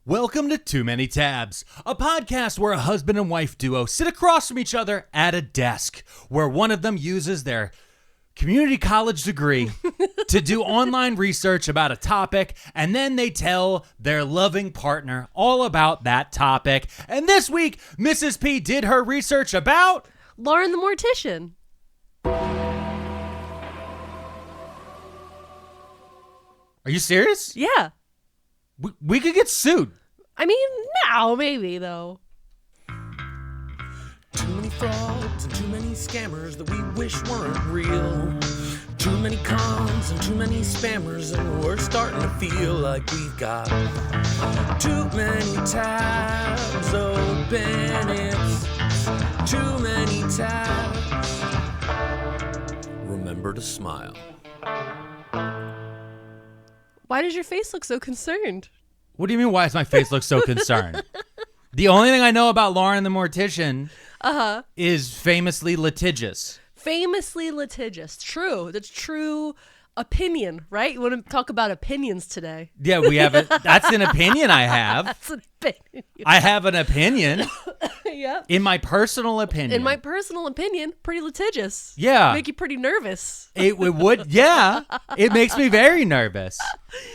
Welcome to Too Many Tabs, a podcast where a husband and wife duo sit across from each other at a desk, where one of them uses their community college degree to do online research about a topic, and then they tell their loving partner all about that topic. And this week, Mrs. P did her research about... Lauren the Mortician. Are you serious? Yeah. We could get sued. I mean, now maybe, though. Too many frauds and too many scammers that we wish weren't real. Too many cons and too many spammers, and we're starting to feel like we've got too many tabs open. It's too many tabs. Remember to smile. Why does your face look so concerned? What do you mean, why does my face look so concerned? The only thing I know about Lauren the Mortician is famously litigious. Famously litigious. True. That's true opinion, right? You want to talk about opinions today. Yeah, we have it. That's an opinion I have. That's an opinion. I have an opinion. Yep. In my personal opinion. In my personal opinion, pretty litigious. Yeah. Make you pretty nervous. It would, yeah. It makes me very nervous.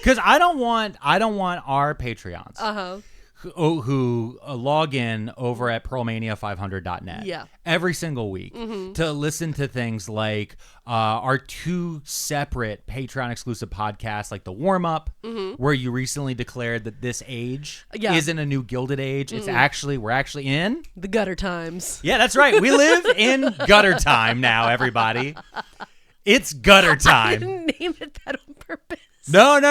Because I don't want our Patreons who log in over at pearlmania500.net Yeah. every single week to listen to things like our two separate Patreon exclusive podcasts, like the warm up, where you recently declared that this age isn't a new Gilded Age. It's we're actually in the gutter times. Yeah, that's right. We live in gutter time now, everybody. It's gutter time. I didn't name it that on purpose. No.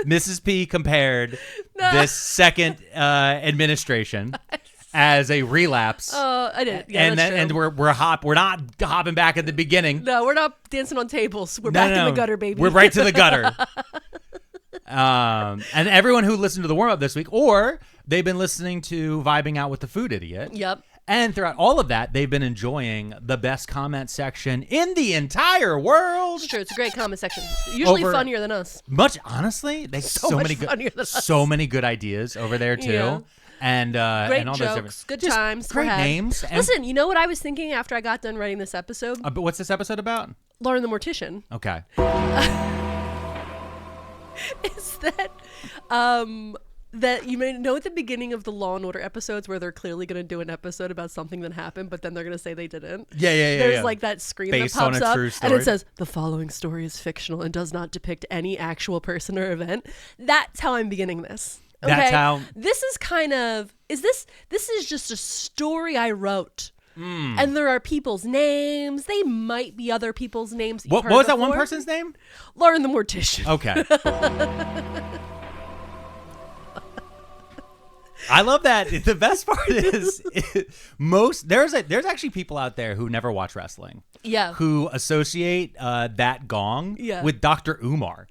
Mrs. P compared this second administration as a relapse. Oh, I did. Yeah, and we're not hopping back at the beginning. No, we're not dancing on tables. We're back in the gutter, baby. We're right to the gutter. And everyone who listened to the warm up this week, or they've been listening to Vibing Out with the Food Idiot. Yep. And throughout all of that, they've been enjoying the best comment section in the entire world. It's true. It's a great comment section. Usually funnier than us. Honestly, they so many funnier than us. So many good ideas over there too. Yeah. And great and all jokes, those good times, great names. Listen, you know what I was thinking after I got done writing this episode? But what's this episode about? Lauren the Mortician. Okay. Is that that you may know at the beginning of the Law and Order episodes where they're clearly going to do an episode about something that happened, but then they're going to say they didn't. Yeah. There's like that screen based that pops on a up true story. and it says the following story is fictional and does not depict any actual person or event. That's how I'm beginning this. Okay? That's how. This is kind of this is just a story I wrote. And there are people's names. They might be other people's names. What was that one person's name? Lauren the Mortician. Okay. I love that. The best part is there's actually people out there who never watch wrestling. Yeah. Who associate that gong with Dr. Umar.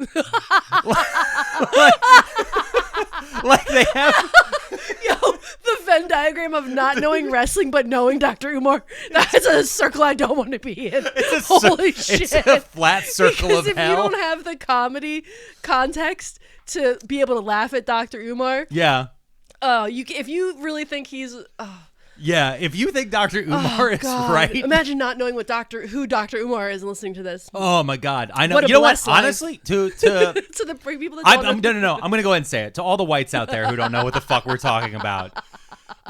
like they have the Venn diagram of not knowing wrestling but knowing Dr. Umar. That's a circle I don't want to be in. Holy shit. It's a flat circle because of hell. If you don't have the comedy context to be able to laugh at Dr. Umar. Yeah. If you really think he's yeah, if you think Dr. Umar is right. Imagine not knowing who Dr. Umar is and listening to this. Oh my God. I know. What you know what? life. Honestly, to to the people that no. I'm going to go ahead and say it. To all the whites out there who don't know what the fuck we're talking about.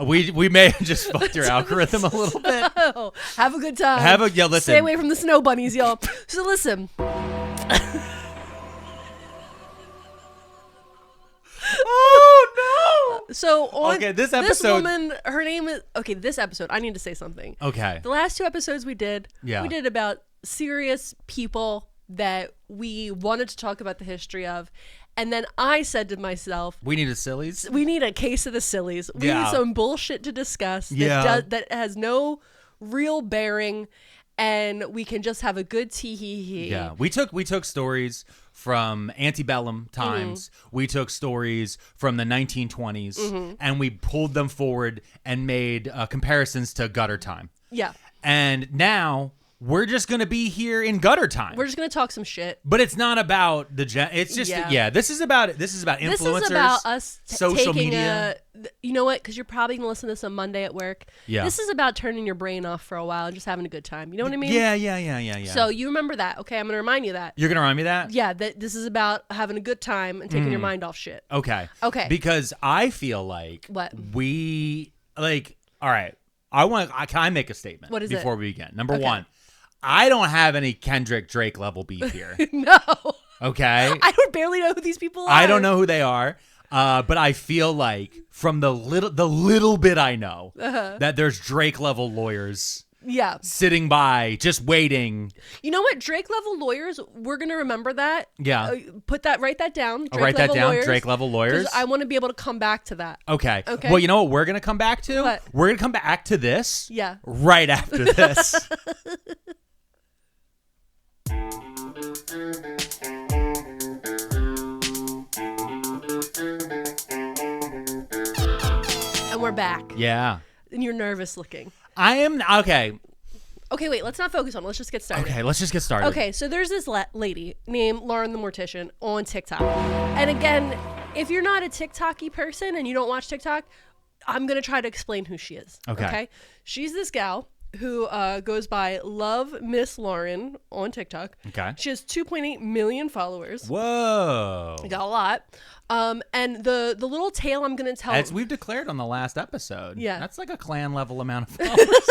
We may have just fucked your algorithm a little bit. Oh, have a good time. Listen. Stay away from the snow bunnies, y'all. So listen. Oh no! So on this this woman, her name is this episode, I need to say something. Okay. The last two episodes we did Yeah. About serious people that we wanted to talk about the history of. And then I said to myself, we need a sillies. We need a case of the sillies. We need some bullshit to discuss that has no real bearing, and we can just have a good tee-hee-hee. Yeah, we took stories from antebellum times. We took stories from the 1920s, and we pulled them forward and made comparisons to gutter time. Yeah. And now we're just going to be here in gutter time. We're just going to talk some shit. But it's not about it's just this is about influencers. This is about us social taking media. You know what? Because you're probably going to listen to this on Monday at work. Yeah. This is about turning your brain off for a while and just having a good time. You know what I mean? Yeah. So you remember that. Okay, I'm going to remind you that. You're going to remind me that? Yeah, that this is about having a good time and taking your mind off shit. Okay. Okay. Because I feel like What? All right. Can I make a statement What is before it? we begin? Number one, I don't have any Kendrick Drake level beef here. No. Okay. I don't barely know who these people are. I don't know who they are. But I feel like from the little bit I know that there's Drake level lawyers sitting by just waiting. You know what? Drake level lawyers, we're going to remember that. Yeah. Write that down. Write that down. Drake level lawyers. I want to be able to come back to that. Okay. Well, you know what we're going to come back to? What? We're going to come back to this. Yeah. Right after this. And we're back. Yeah. And you're nervous looking. I am. Okay. Okay, wait. Let's not focus on it. Let's just get started. Okay, let's just get started. Okay, so there's this lady named Lauren the Mortician on TikTok. And again, if you're not a TikTok-y person and you don't watch TikTok, I'm going to try to explain who she is. Okay. She's this gal who goes by Love Miss Lauren on TikTok. Okay. She has 2.8 million followers. Whoa. Got a lot. And the little tale I'm going to tell... As we've declared on the last episode. Yeah. That's like a clan level amount of followers.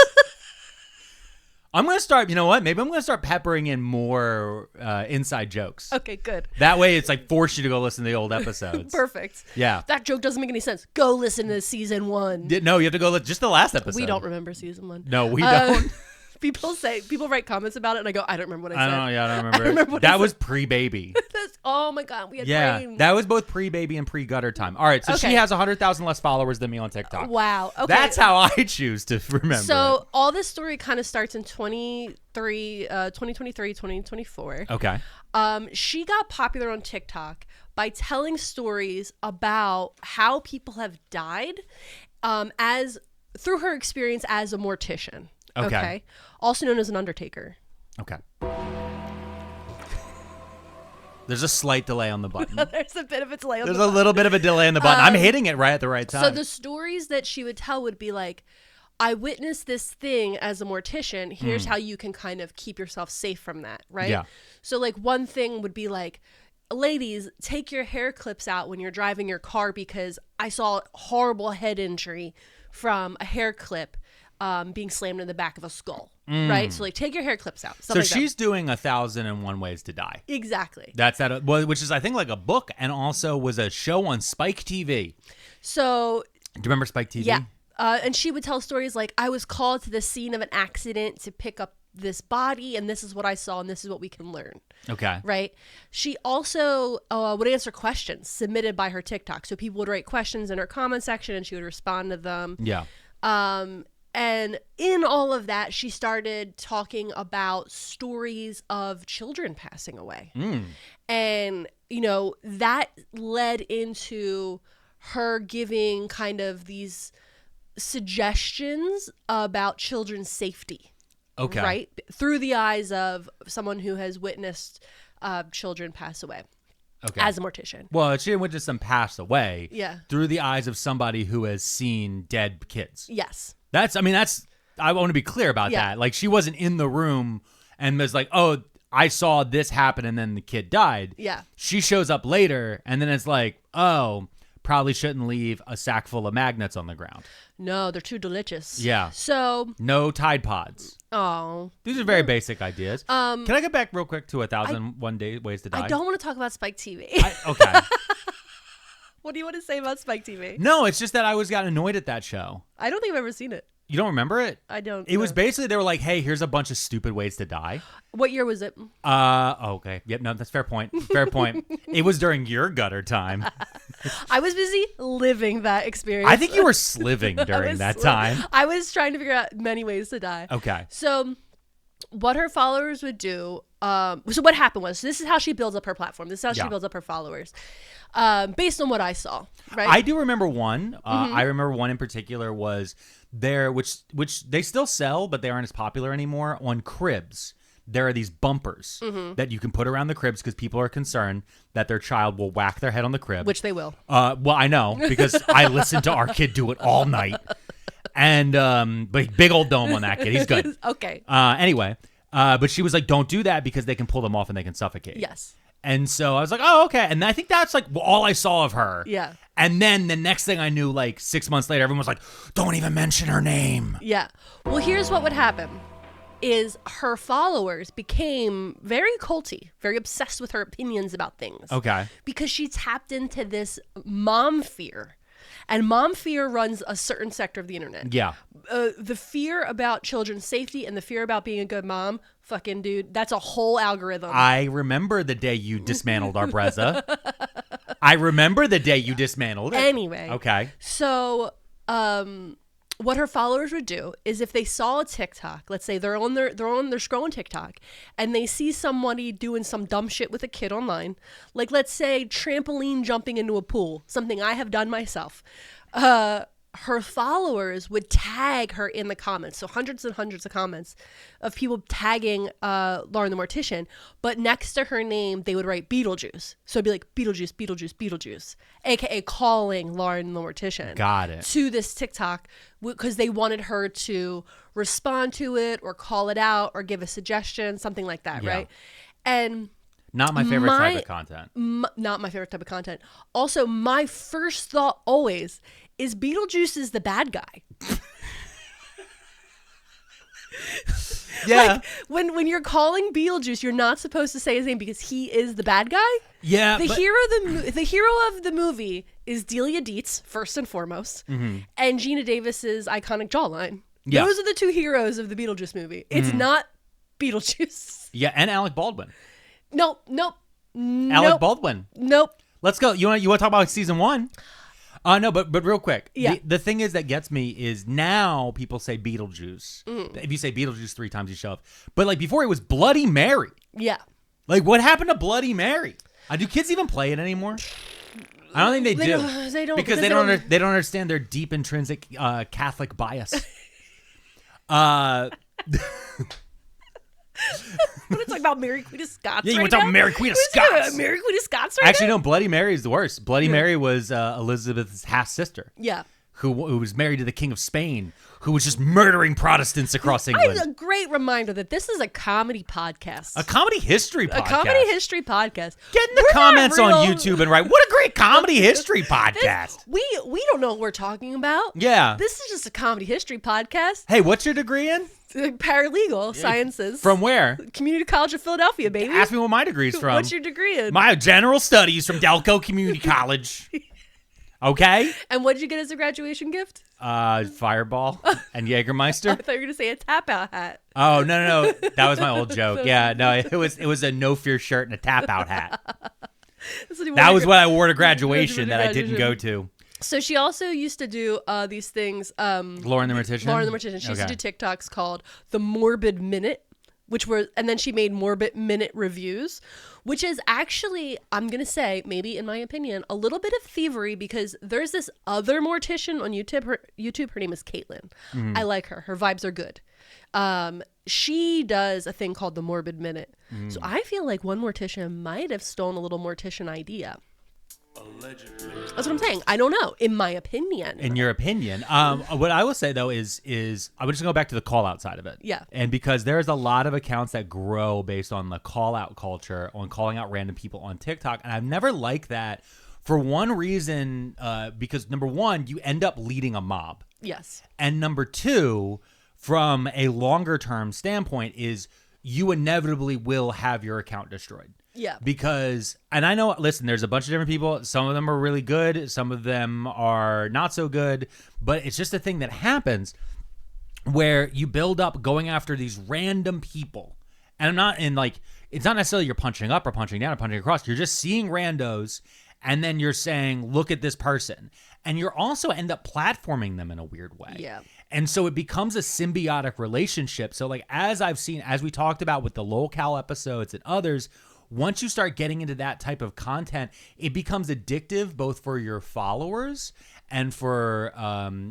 I'm going to start, you know what? Maybe I'm going to start peppering in more inside jokes. Okay, good. That way it's like force you to go listen to the old episodes. Perfect. Yeah. That joke doesn't make any sense. Go listen to season 1. No, you have to go just the last episode. We don't remember season 1. No, we don't. People write comments about it, and I go, I don't remember what I said. I don't remember. remember what that I was said. pre-baby. Oh my god, we had brains. That was both pre-baby and pre-gutter time. All right, so Okay. she has 100,000 less followers than me on TikTok. Wow. Okay. That's how I choose to remember. So all this story kind of starts in 2023, 2024. Okay. She got popular on TikTok by telling stories about how people have died through her experience as a mortician. Okay. Also known as an Undertaker. Okay. There's a slight delay on the button. There's a bit of a delay on There's the a little bit of a delay on the button. I'm hitting it right at the right time. So the stories that she would tell would be like, I witnessed this thing as a mortician. Here's how you can kind of keep yourself safe from that, right? Yeah. So like one thing would be like, ladies, take your hair clips out when you're driving your car because I saw a horrible head injury from a hair clip being slammed in the back of a skull, right? So like take your hair clips out. So Like she's doing 1,001 Ways to Die. Exactly. That's which is I think like a book and also was a show on Spike TV. So Do you remember Spike TV? yeah. And she would tell stories like, I was called to the scene of an accident to pick up this body, and this is what I saw, and this is what we can learn. Okay. Right? She also would answer questions submitted by her TikTok. So people would write questions in her comment section, and she would respond to them. Yeah. And in all of that, she started talking about stories of children passing away. And, you know, that led into her giving kind of these suggestions about children's safety. Okay. Right? Through the eyes of someone who has witnessed children pass away. Okay. As a mortician. Well, she didn't witness them pass away. Yeah. Through the eyes of somebody who has seen dead kids. Yes. I want to be clear about Yeah. that. Like, she wasn't in the room and was like, oh, I saw this happen and then the kid died. Yeah. She shows up later and then it's like, oh, probably shouldn't leave a sack full of magnets on the ground. No, they're too delicious. Yeah. So, No Tide Pods. oh. These are very basic ideas. Can I get back real quick to 1,001 Ways to Die? I don't want to talk about Spike TV. Okay. What do you want to say about Spike TV? No, it's just that I got annoyed at that show. I don't think I've ever seen it. You don't remember it? I don't. It was know. basically, they were like, hey, here's a bunch of stupid ways to die. What year was it? Okay. Yep, no, that's fair point. Fair point. It was during your gutter time. I was busy living that experience. I think you were sliving during that time. I was trying to figure out many ways to die. Okay. So what her followers would do, so what happened was, this is how she builds up her platform. This is how she builds up her followers, based on what I saw. Right? I do remember one. I remember one in particular was there, which they still sell, but they aren't as popular anymore. On cribs, there are these bumpers that you can put around the cribs because people are concerned that their child will whack their head on the crib. Which they will. Well, I know because I listened to our kid do it all night. And but big old dome on that kid. He's good. Okay. Anyway, but she was like, don't do that because they can pull them off and they can suffocate. Yes. And so I was like, oh, okay. And I think that's like all I saw of her. Yeah. And then the next thing I knew, like 6 months later, everyone was like, don't even mention her name. Yeah. Well, here's what would happen is her followers became very culty, very obsessed with her opinions about things. Okay. Because she tapped into this mom fear. And mom fear runs a certain sector of the internet. Yeah. The fear about children's safety and the fear about being a good mom, fucking dude, that's a whole algorithm. I remember the day you dismantled our Brezza. I remember the day you dismantled it. Anyway. Okay. So, what her followers would do is if they saw a TikTok, let's say they're scrolling TikTok and they see somebody doing some dumb shit with a kid online, like let's say trampoline jumping into a pool, something I have done myself. Her followers would tag her in the comments. So hundreds and hundreds of comments of people tagging Lauren the Mortician. But next to her name, they would write Beetlejuice. So it'd be like Beetlejuice, Beetlejuice, Beetlejuice. AKA calling Lauren the Mortician. Got it. To this TikTok because they wanted her to respond to it or call it out or give a suggestion, something like that, Yeah. right? And Not my favorite type of content. not my favorite type of content. Also, my first thought always is Beetlejuice is the bad guy. Yeah. Like, when you're calling Beetlejuice, you're not supposed to say his name because he is the bad guy. Yeah. The hero of the movie is Delia Dietz, first and foremost, and Gina Davis's iconic jawline. Yeah. Those are the two heroes of the Beetlejuice movie. It's not Beetlejuice. Yeah, and Alec Baldwin. Nope. Alec Baldwin. Nope. Let's go. You want to talk about season 1? No, but real quick. Yeah. The thing is that gets me is now people say Beetlejuice. If you say Beetlejuice 3 times, you show up. But like before, it was Bloody Mary. Yeah. Like what happened to Bloody Mary? Do kids even play it anymore? I don't think they do. They don't because they don't understand their deep intrinsic Catholic bias. Want to talk about Mary Queen of Scots? Yeah, you right want to talk now? Mary Queen of We're talking Scots? about Mary Queen of Scots right Actually, now? no. Bloody Mary is the worst. Bloody Mary was Elizabeth's half sister. Yeah. Who was married to the King of Spain, who was just murdering Protestants across England. A great reminder that this is a comedy podcast. A comedy history podcast. A comedy history podcast. Get in the comments on YouTube and write, what a great comedy history podcast. We don't know what we're talking about. Yeah. This is just a comedy history podcast. Hey, what's your degree in? Paralegal sciences. From where? Community College of Philadelphia, baby. Ask me what my degree's from. What's your degree in? My general studies from Delco Community College. Okay? And what did you get as a graduation gift? Fireball and Jägermeister. I thought you were going to say a tap-out hat. Oh, no. That was my old joke. Yeah, no, it was a no fear shirt and a tap-out hat. That was what I wore to graduation that I didn't go to. So she also used to do these things. Lauren the Mortician? She used to do TikToks called The Morbid Minute, and then she made Morbid Minute reviews, which is actually, I'm going to say, maybe in my opinion, a little bit of thievery because there's this other mortician on YouTube. Her name is Caitlin. I like her. Her vibes are good. She does a thing called The Morbid Minute. So I feel like one mortician might have stolen a little mortician idea. Allegedly. That's what I'm saying. I don't know. In my opinion. In your opinion. What I will say, though, is I would just go back to the call-out side of it. Yeah. And because there's a lot of accounts that grow based on the call-out culture, on calling out random people on TikTok, and I've never liked that for one reason, because, number one, you end up leading a mob. Yes. And number two, from a longer-term standpoint, is you inevitably will have your account destroyed. Yeah. Because, and I know, listen, there's a bunch of different people. Some of them are really good. Some of them are not so good. But it's just a thing that happens where you build up going after these random people. And I'm not in like, it's not necessarily you're punching up or punching down or punching across. You're just seeing randos and then you're saying, look at this person. And you're also end up platforming them in a weird way. Yeah. And so it becomes a symbiotic relationship. So like, as I've seen, as we talked about with the locale episodes and others, once you start getting into that type of content, it becomes addictive both for your followers and for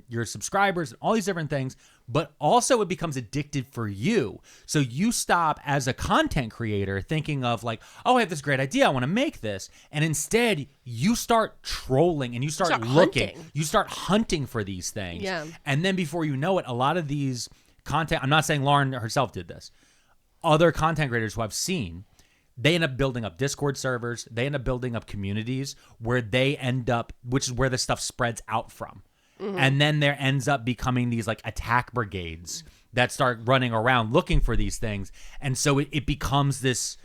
your subscribers and all these different things, but also it becomes addictive for you. So you stop as a content creator thinking of like, oh, I have this great idea, I want to make this. And instead you start trolling and you start looking. Hunting. You start hunting for these things. Yeah. And then before you know it, a lot of these content, I'm not saying Lauren herself did this, other content creators who I've seen, they end up building up Discord servers. They end up building up communities where they end up, which is where the stuff spreads out from. Mm-hmm. And then there ends up becoming these like attack brigades that start running around looking for these things. And so it becomes this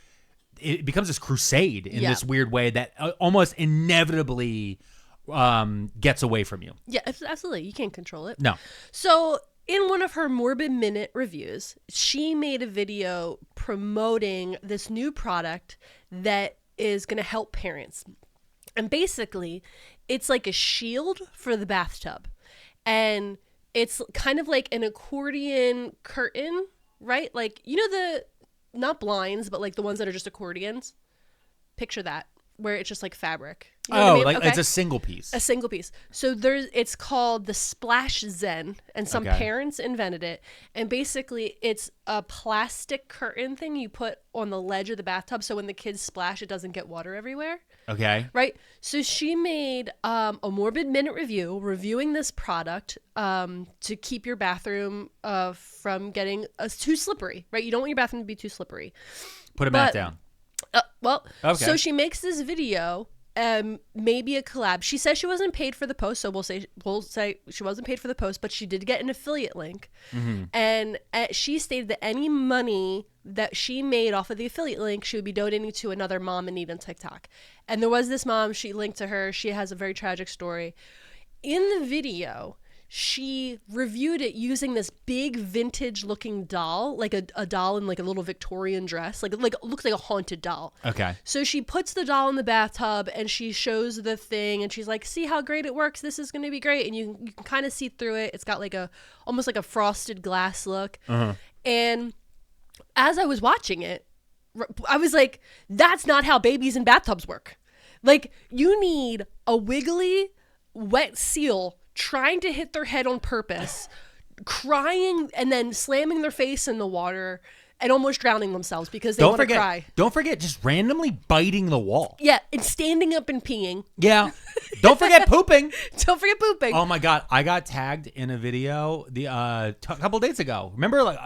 crusade in this weird way that almost inevitably gets away from you. Yeah, absolutely. You can't control it. No. So in one of her Morbid Minute reviews, she made a video promoting this new product that is going to help parents. And basically, it's like a shield for the bathtub. And it's kind of like an accordion curtain, right? Like, you know, not blinds, but like the ones that are just accordions. Picture that, where it's just like fabric. You know what I mean? Like okay. It's a single piece. A single piece. So it's called the Splash Zen, and some parents invented it. And basically, it's a plastic curtain thing you put on the ledge of the bathtub, so when the kids splash, it doesn't get water everywhere. Okay. Right. So she made a Morbid Minute review reviewing this product to keep your bathroom from getting too slippery. Right. You don't want your bathroom to be too slippery. Put a mat down. So she makes this video, maybe a collab. She says she wasn't paid for the post, so we'll say she wasn't paid for the post, but she did get an affiliate link. Mm-hmm. And she stated that any money that she made off of the affiliate link, she would be donating to another mom in need on TikTok. And there was this mom, she linked to her. She has a very tragic story. In the video, she reviewed it using this big vintage looking doll, like a doll in like a little Victorian dress, like it looks like a haunted doll. Okay. So she puts the doll in the bathtub and she shows the thing and she's like, see how great it works. This is going to be great. And you can kind of see through it. It's got like almost like a frosted glass look. Uh-huh. And as I was watching it, I was like, that's not how babies in bathtubs work. Like, you need a wiggly wet seal trying to hit their head on purpose, crying and then slamming their face in the water and almost drowning themselves because they want to cry. Don't forget just randomly biting the wall. Yeah, and standing up and peeing. Yeah. Don't forget pooping. Don't forget pooping. Oh my God. I got tagged in a video a couple days ago. Remember, like,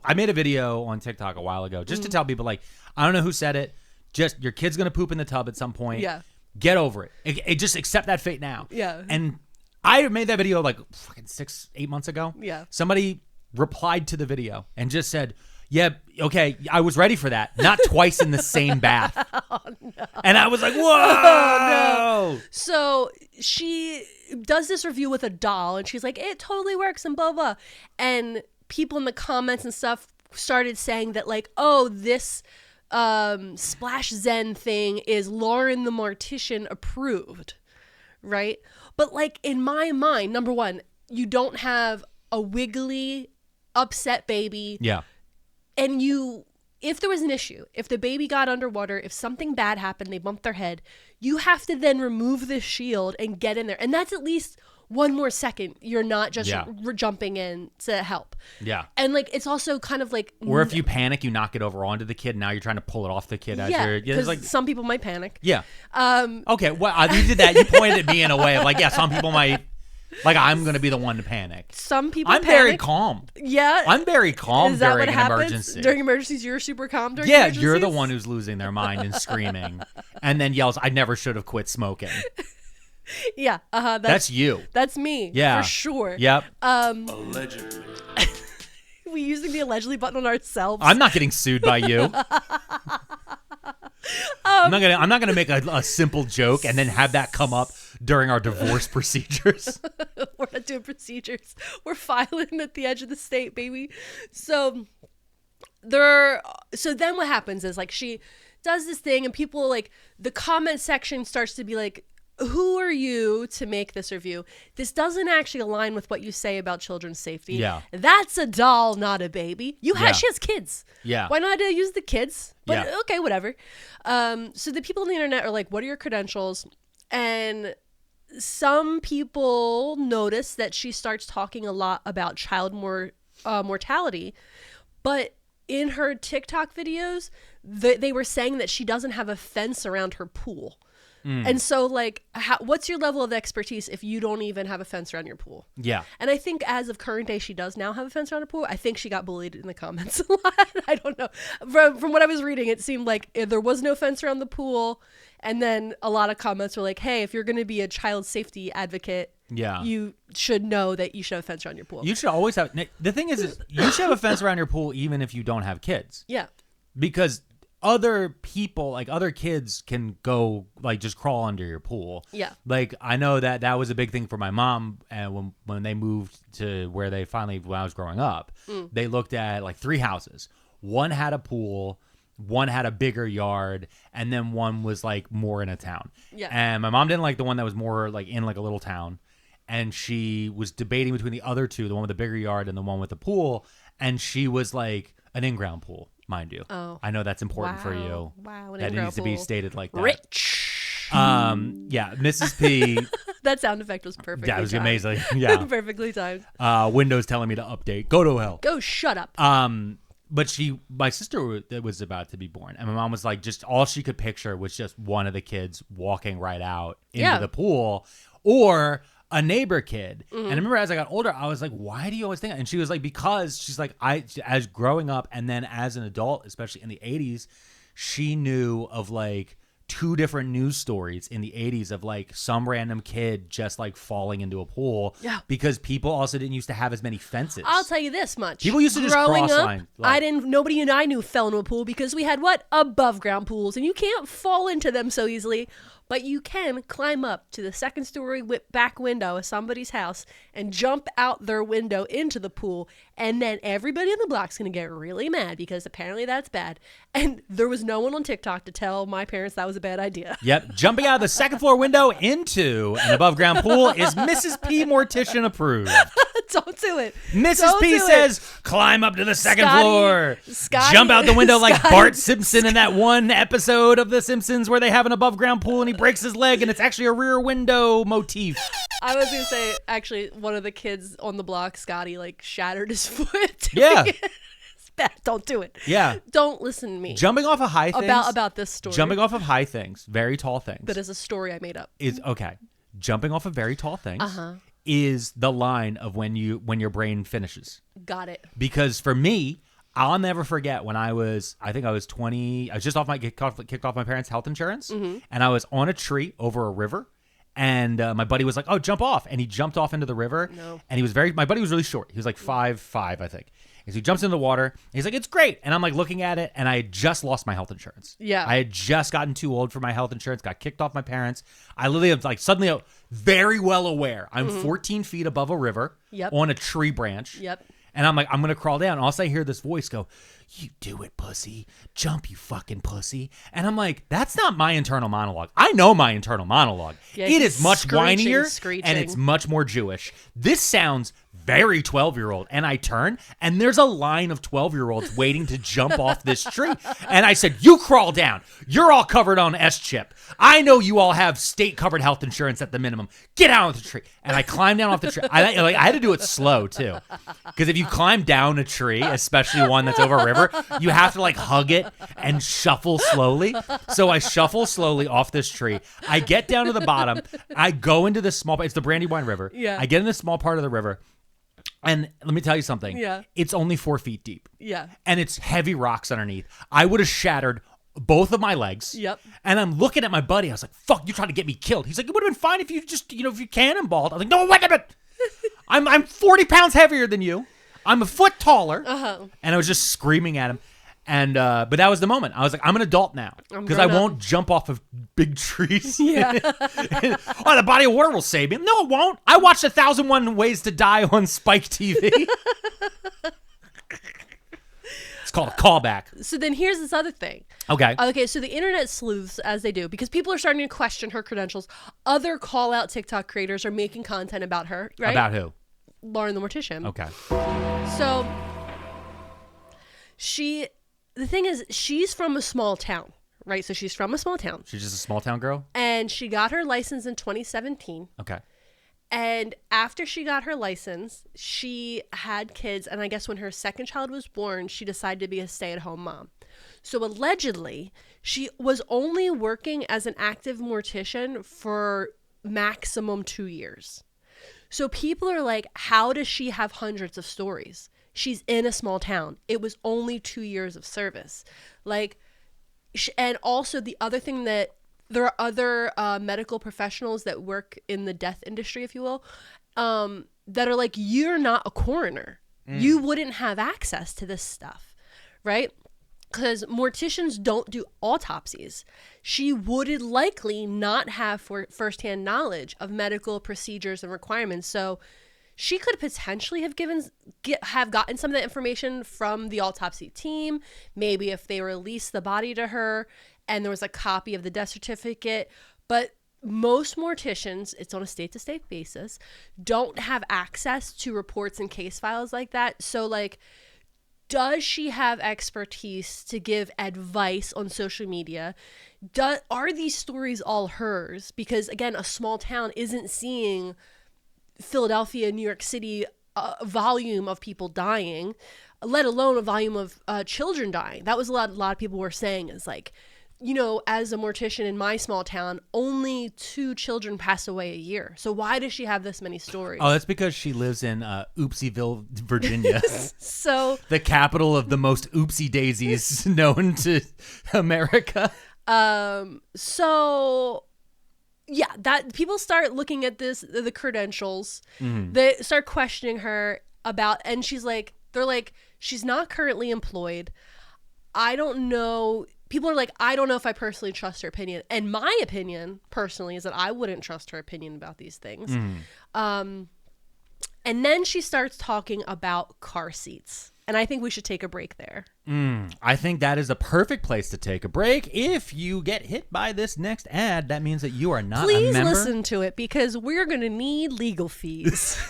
I made a video on TikTok a while ago just to tell people, like, I don't know who said it. Just your kid's going to poop in the tub at some point. Yeah. Get over it. Just accept that fate now. Yeah. And I made that video like fucking 6-8 months ago. Yeah. Somebody replied to the video and just said, yeah, okay, I was ready for that. Not twice in the same bath. Oh, no. And I was like, whoa. Oh, no. So she does this review with a doll and she's like, it totally works and blah, blah. And people in the comments and stuff started saying that like, oh, this Splash Zen thing is Lauren the Mortician approved, right? But like in my mind, number one, you don't have a wiggly, upset baby. Yeah. And if there was an issue, if the baby got underwater, if something bad happened, they bumped their head, you have to then remove the shield and get in there. And that's at least one more second. You're not just jumping in to help. Yeah. And like, it's also kind of like. Or if you panic, you knock it over onto the kid. Now you're trying to pull it off the kid. Because like, some people might panic. Yeah. Okay. Well, you did that. You pointed at me in a way of like, yeah, some people might. Like, I'm going to be the one to panic. Some people I'm panic. very calm. Yeah. I'm very calm Is that during what an happens? emergency. During emergencies, you're super calm during emergencies? emergencies? You're the one who's losing their mind and screaming and then yells, I never should have quit smoking. Yeah. That's you. That's me. Yeah. For sure. Yep. Allegedly. We using the allegedly button on ourselves. I'm not getting sued by you. I'm not gonna make a simple joke and then have that come up during our divorce procedures. We're not doing procedures. We're filing at the edge of the state, baby. So then what happens is like she does this thing and people like the comment section starts to be like, who are you to make this review? This doesn't actually align with what you say about children's safety. Yeah. That's a doll, not a baby. She has kids. Yeah. Why not use the kids? But Yeah. okay, whatever. So the people on the internet are like, what are your credentials? And some people notice that she starts talking a lot about child mortality, but in her TikTok videos, they were saying that she doesn't have a fence around her pool. And so, like, what's your level of expertise if you don't even have a fence around your pool? Yeah. And I think as of current day, she does now have a fence around her pool. I think she got bullied in the comments a lot. I don't know. From what I was reading, it seemed like there was no fence around the pool. And then a lot of comments were like, hey, if you're going to be a child safety advocate, you should know that you should have a fence around your pool. You should always have. The thing is you should have a fence around your pool even if you don't have kids. Yeah. Because other people, like other kids, can go like just crawl under your pool. Yeah. Like I know that was a big thing for my mom, and when they moved to where they finally, when I was growing up, they looked at like 3 houses. One had a pool, one had a bigger yard, and then one was like more in a town. Yeah. And my mom didn't like the one that was more like in like a little town, and she was debating between the other two, the one with the bigger yard and the one with the pool, and she was like an in-ground pool. Mind you. Oh. I know that's important for you. Wow. That needs to be stated like that. Rich. Yeah, Mrs. P. That sound effect was perfect. Yeah, it was amazing. Yeah. Perfectly timed. Windows telling me to update. Go to hell. Go shut up. But my sister was about to be born, and my mom was like, just all she could picture was just one of the kids walking right out into the pool, or a neighbor kid. And I remember as I got older, I was like, why do you always think that? And she was like, because she's like, as growing up and then as an adult, especially in the 80s, she knew of like 2 different news stories in the 80s of like some random kid just like falling into a pool. Yeah. Because people also didn't used to have as many fences. I'll tell you this much. People used to just Growing cross up, line. Nobody and I knew fell into a pool because we had above ground pools, and you can't fall into them so easily. But you can climb up to the 2nd story back window of somebody's house and jump out their window into the pool. And then everybody on the block's going to get really mad because apparently that's bad. And there was no one on TikTok to tell my parents that was a bad idea. Yep. Jumping out of the 2nd floor window into an above ground pool is Mrs. P. Mortician approved. Don't do it. Mrs. P says, climb up to the 2nd floor. Scotty, jump out the window like Bart Simpson in that one episode of The Simpsons where they have an above ground pool and he breaks his leg and it's actually a rear window motif. I was going to say, actually, one of the kids on the block, Scotty, like shattered his foot. Yeah. It's bad. Don't do it. Yeah. Don't listen to me. Jumping off of high things. About this story. Jumping off of high things, very tall things. That is a story I made up. Is okay. Jumping off of very tall things is the line of when your brain finishes. Got it. Because for me, I'll never forget when I think I was 20. I was just kicked off my parents' health insurance, and I was on a tree over a river, and my buddy was like, "Oh, jump off!" And he jumped off into the river. No. And my buddy was really short. He was like 5'5", I think. And so he jumps into the water. And he's like, "It's great." And I'm like looking at it, and I had just lost my health insurance. Yeah. I had just gotten too old for my health insurance. Got kicked off my parents. I literally was like suddenly very well aware. I'm 14 feet above a river on a tree branch. Yep. And I'm like, I'm going to crawl down. And also I hear this voice go, "You do it, pussy. Jump, you fucking pussy." And I'm like, that's not my internal monologue. I know my internal monologue. Yeah, it is much whinier screeching. and it's much more Jewish. This sounds very 12-year-old. And I turn and there's a line of 12-year-olds waiting to jump off this tree. And I said, "You crawl down. You're all covered on S-chip. I know you all have state-covered health insurance at the minimum. Get out of the tree." And I climbed down off the tree. I had to do it slow too. Because if you climb down a tree, especially one that's over a river, you have to like hug it and shuffle slowly. So I shuffle slowly off this tree. I get down to the bottom. I go into this it's the Brandywine River. Yeah. I get in this small part of the river. And let me tell you something. Yeah. It's only 4 feet deep. Yeah. And it's heavy rocks underneath. I would have shattered both of my legs. Yep. And I'm looking at my buddy. I was like, "Fuck, you're trying to get me killed." He's like, "It would have been fine if you just, if you cannonballed." I was like, "No, wait a minute. I'm 40 pounds heavier than you. I'm a foot taller." And I was just screaming at him. And but that was the moment. I was like, I'm an adult now because I won't jump off of big trees. Yeah. Oh, the body of water will save me. No, it won't. I watched 1001 Ways to Die on Spike TV. It's called a callback. So then here's this other thing. Okay. Okay, so the internet sleuths, as they do, because people are starting to question her credentials. Other call-out TikTok creators are making content about her, right? About who? Lauren the Mortician. Okay. So the thing is, she's from a small town, right? So she's from a small town. She's just a small town girl? And she got her license in 2017. Okay. And after she got her license, she had kids. And I guess when her second child was born, she decided to be a stay-at-home mom. So allegedly, she was only working as an active mortician for maximum 2 years. So people are like, how does she have hundreds of stories? She's in a small town. It was only 2 years of service. Like, and also the other thing that there are other medical professionals that work in the death industry, if you will, that are like, you're not a coroner. You wouldn't have access to this stuff, right? Because morticians don't do autopsies. She would likely not have firsthand knowledge of medical procedures and requirements. So she could potentially have gotten some of that information from the autopsy team. Maybe if they released the body to her and there was a copy of the death certificate. But most morticians, it's on a state-to-state basis, don't have access to reports and case files like that. So, like, does she have expertise to give advice on social media? Are these stories all hers? Because, again, a small town isn't seeing Philadelphia, New York City, volume of people dying, let alone a volume of children dying. That was a lot of people were saying is like, you know, as a mortician in my small town, only 2 children pass away a year. So why does she have this many stories? Oh, that's because she lives in Oopsieville, Virginia. So the capital of the most oopsie daisies known to America. So yeah, that people start looking at the credentials. They start questioning her about, and they're like, she's not currently employed. I don't know. People are like, I don't know if I personally trust her opinion. And my opinion, personally, is that I wouldn't trust her opinion about these things. And then she starts talking about car seats. And I think we should take a break there. I think that is a perfect place to take a break. If you get hit by this next ad, that means that you are not a member. Please listen to it, because we're going to need legal fees.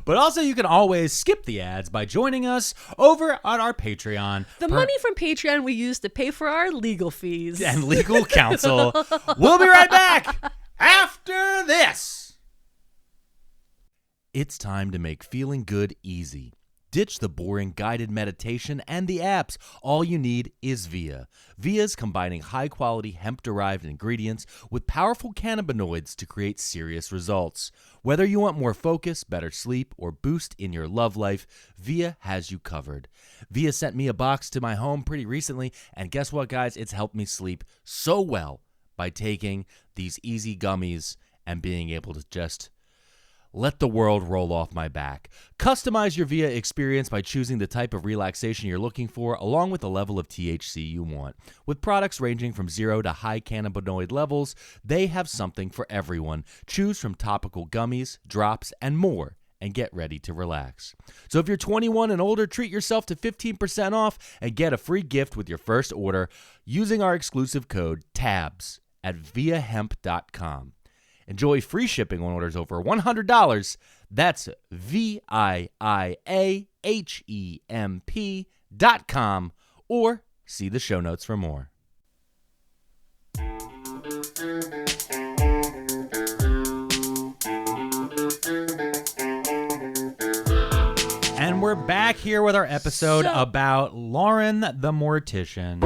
But also, you can always skip the ads by joining us over on our Patreon. The money from Patreon we use to pay for our legal fees. And legal counsel. We'll be right back after this. It's time to make feeling good easy. Ditch the boring guided meditation and the apps. All you need is Via. Via's combining high-quality hemp-derived ingredients with powerful cannabinoids to create serious results. Whether you want more focus, better sleep, or boost in your love life, Via has you covered. Via sent me a box to my home pretty recently, and guess what, guys? It's helped me sleep so well by taking these easy gummies and being able to just let the world roll off my back. Customize your Via experience by choosing the type of relaxation you're looking for, along with the level of THC you want. With products ranging from 0 to high cannabinoid levels, they have something for everyone. Choose from topical gummies, drops, and more, and get ready to relax. So if you're 21 and older, treat yourself to 15% off and get a free gift with your first order using our exclusive code TABS at viahemp.com. Enjoy free shipping on orders over $100. That's viahemp.com, or see the show notes for more. And we're back here with our episode about Lauren the Mortician.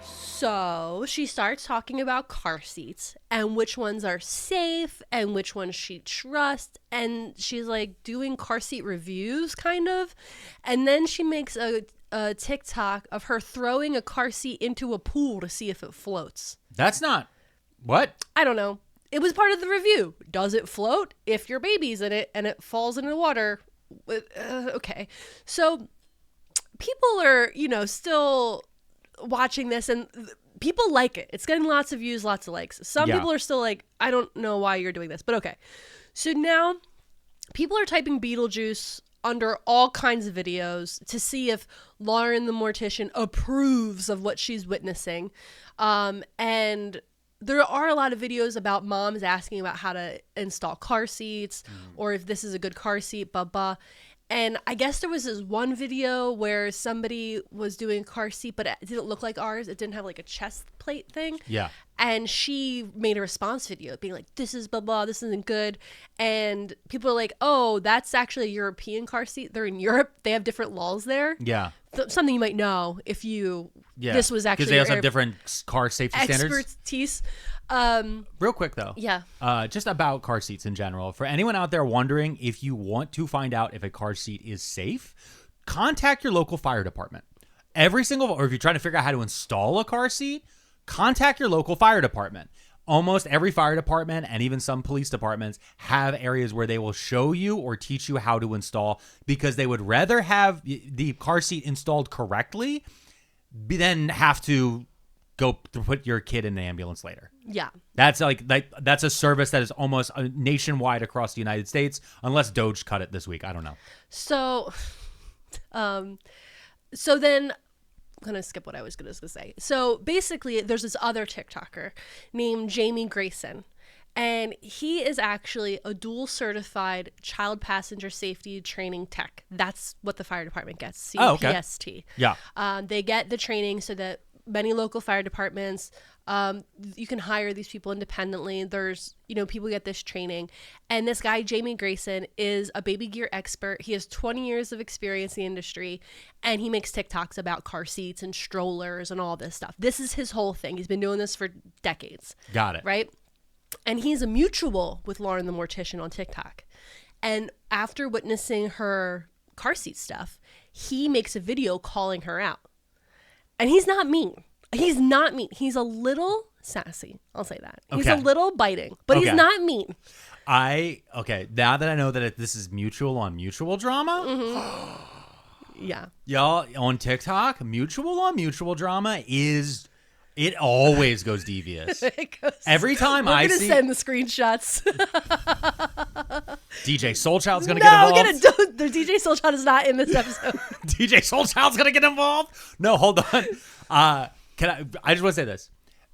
So she starts talking about car seats and which ones are safe and which ones she trusts. And she's like doing car seat reviews, kind of. And then she makes a TikTok of her throwing a car seat into a pool to see if it floats. That's not... What? I don't know. It was part of the review. Does it float? If your baby's in it and it falls into the water... okay. So people are, still watching this, and people like it. It's getting lots of views, lots of likes. Some people are still like, I don't know why you're doing this, but okay. So now people are typing Beetlejuice under all kinds of videos to see if Lauren the Mortician approves of what she's witnessing. And there are a lot of videos about moms asking about how to install car seats or if this is a good car seat, blah, blah. And I guess there was this one video where somebody was doing a car seat, but it didn't look like ours. It didn't have like a chest plate thing. Yeah. And she made a response video being like, this is blah, blah, this isn't good. And people are like, oh, that's actually a European car seat. They're in Europe. They have different laws there. Yeah. Something you might know if you, this was actually because they also have different car safety standards. Expertise. Real quick though. Yeah. Just about car seats in general. For anyone out there wondering if you want to find out if a car seat is safe, contact your local fire department. Or if you're trying to figure out how to install a car seat, contact your local fire department. Almost every fire department and even some police departments have areas where they will show you or teach you how to install, because they would rather have the car seat installed correctly than have to go to put your kid in the ambulance later. Yeah. That's that's a service that is almost nationwide across the United States, unless Doge cut it this week. I don't know. So then I'm going to skip what I was going to say. So basically, there's this other TikToker named Jamie Grayson, and he is actually a dual certified child passenger safety training tech. That's what the fire department gets, CPST. Oh, okay. Yeah. They get the training so that many local fire departments, you can hire these people independently. There's, people get this training. And this guy, Jamie Grayson, is a baby gear expert. He has 20 years of experience in the industry, and he makes TikToks about car seats and strollers and all this stuff. This is his whole thing. He's been doing this for decades. Got it. Right? And he's a mutual with Lauren the Mortician on TikTok. And after witnessing her car seat stuff, he makes a video calling her out. And he's not mean. He's not mean. He's a little sassy. I'll say that. He's a little biting, but he's not mean. Now that I know that this is mutual on mutual drama. Yeah. Y'all on TikTok, mutual on mutual drama it always goes devious. Every time We're gonna send the screenshots. DJ Soulchild's gonna get involved. The DJ Soulchild is not in this episode. DJ Soulchild's gonna get involved. No, hold on. I just want to say this,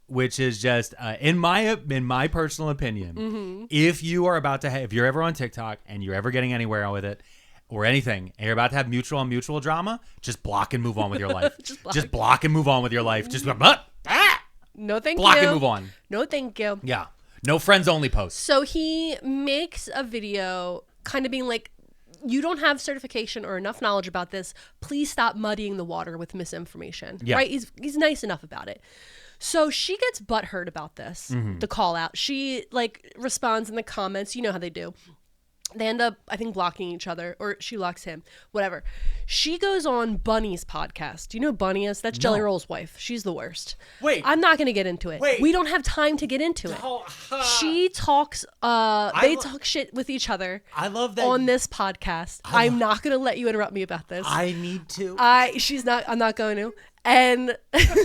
which is just in my personal opinion, if you're ever on TikTok and you're ever getting anywhere with it or anything, and you're about to have mutual on mutual drama, just block and move on with your life. just block and move on with your life. Just no, thank you. Block and move on. No, thank you. Yeah. No friends only posts. So he makes a video kind of being like, you don't have certification or enough knowledge about this. Please stop muddying the water with misinformation. Yeah. Right? He's nice enough about it. So she gets butthurt about this, the call out. She responds in the comments. You know how they do. They end up, I think, blocking each other, or she blocks him, whatever. She goes on Bunny's podcast. Do you know who Bunny is? That's Jelly Roll's wife. She's the worst. Wait. I'm not going to get into it. Wait. We don't have time to get into it. She talks, they talk shit with each other. I love that. On this podcast. I'm not going to let you interrupt me about this. I need to. I'm not going to. And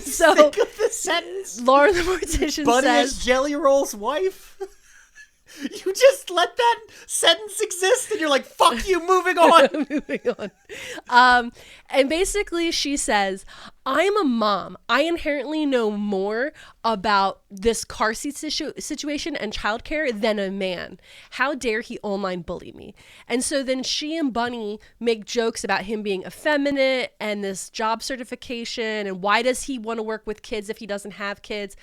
so. Think of the sentence. Lauren the Mortician Bunny says. is Jelly Roll's wife? You just let that sentence exist and you're like, fuck you, moving on. Moving on. And basically she says, I'm a mom. I inherently know more about this car seat situation and childcare than a man. How dare he online bully me? And so then she and Bunny make jokes about him being effeminate and this job certification and why does he want to work with kids if he doesn't have kids?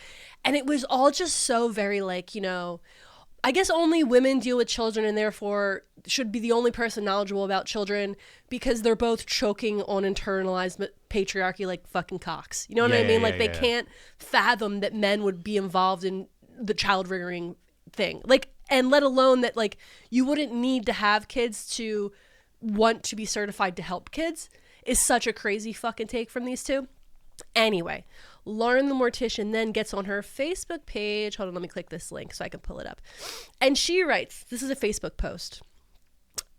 And it was all just so very I guess only women deal with children and therefore should be the only person knowledgeable about children because they're both choking on internalized patriarchy like fucking cocks. You know what I mean? They can't fathom that men would be involved in the child rearing thing. And let alone that you wouldn't need to have kids to want to be certified to help kids is such a crazy fucking take from these two. Anyway, Lauren the Mortician then gets on her Facebook page. Hold on, let me click this link so I can pull it up. And she writes, this is a Facebook post.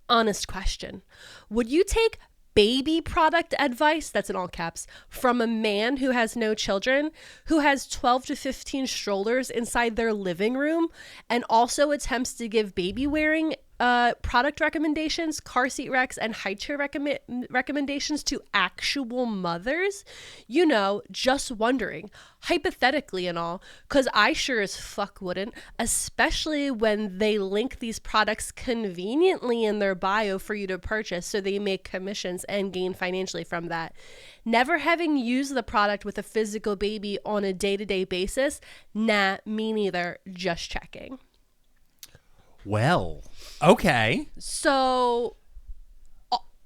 Honest question. Would you take baby product advice, that's in all caps, from a man who has no children, who has 12 to 15 strollers inside their living room, and also attempts to give baby wearing product recommendations, car seat recs, and high chair recommendations to actual mothers, just wondering, hypothetically and all, because I sure as fuck wouldn't, especially when they link these products conveniently in their bio for you to purchase so they make commissions and gain financially from that. Never having used the product with a physical baby on a day-to-day basis, nah, me neither, just checking. Well, okay. So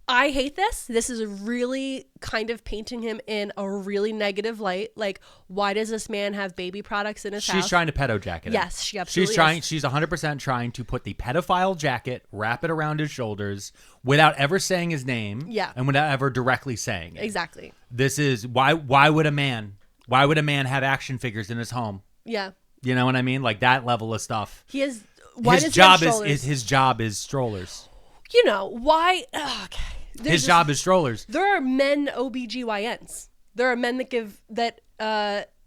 I hate this. This is really kind of painting him in a really negative light. Like, why does this man have baby products in his house? She's trying to pedo jacket him. Yes, she absolutely is. She's 100% trying to put the pedophile jacket, wrap it around his shoulders without ever saying his name. Yeah. And without ever directly saying it. Exactly. This is why would a man have action figures in his home? Yeah. You know what I mean? Like that level of stuff. He is. His job is strollers. Why? Okay. His job is strollers. There are men OBGYNs. There are men that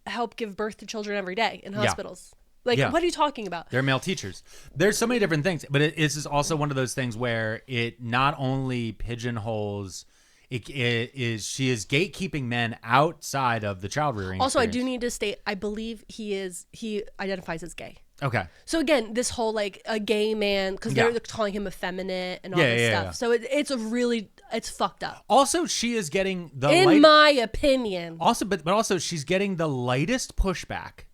help give birth to children every day in hospitals. What are you talking about? They're male teachers. There's so many different things, but this is also one of those things where it not only pigeonholes. She is gatekeeping men outside of the child rearing. Also, experience. I do need to state, I believe he identifies as gay. Okay. So again, this whole like a gay man, because they're calling him effeminate and all this stuff. Yeah. So it's fucked up. Also, she is getting my opinion. Also, but also she's getting the lightest pushback,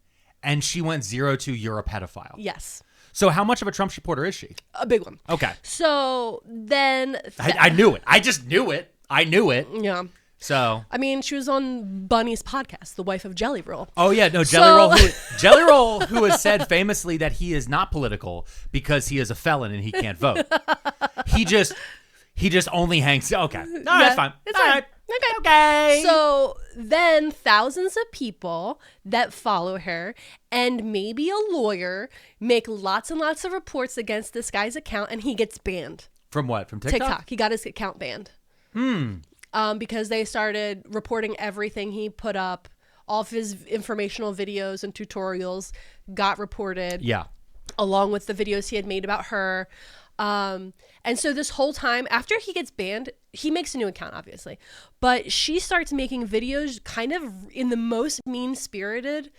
and she went 0 to you're a pedophile. Yes. So how much of a Trump supporter is she? A big one. Okay. So then I knew it. I just knew it. I knew it. Yeah. So I mean, she was on Bunny's podcast, the wife of Jelly Roll. Oh yeah, no, Jelly Roll, who has said famously that he is not political because he is a felon and he can't vote. He just only hangs. Okay, no, that's fine. It's all fine. right. Okay. So then thousands of people that follow her and maybe a lawyer make lots and lots of reports against this guy's account, and he gets banned. From what? From TikTok? He got his account banned. Because they started reporting everything he put up. All of his informational videos and tutorials got reported. Yeah. Along with the videos he had made about her. And so this whole time, after he gets banned, he makes a new account, obviously. But she starts making videos kind of in the most mean-spirited,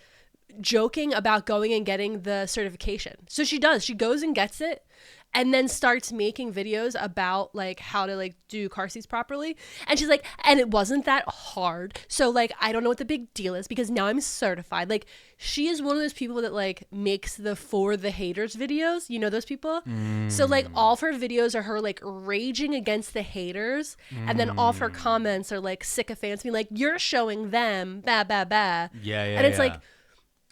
joking about going and getting the certification. So she does. She goes and gets it. And then starts making videos about like how to like do car seats properly. And she's like, and it wasn't that hard. So like, I don't know what the big deal is because now I'm certified. Like she is one of those people that like makes the For the Haters videos. You know those people? So like all of her videos are her like raging against the haters. And then all of her comments are like sycophants being like, you're showing them, bah, bah, bah. Yeah. And it's like,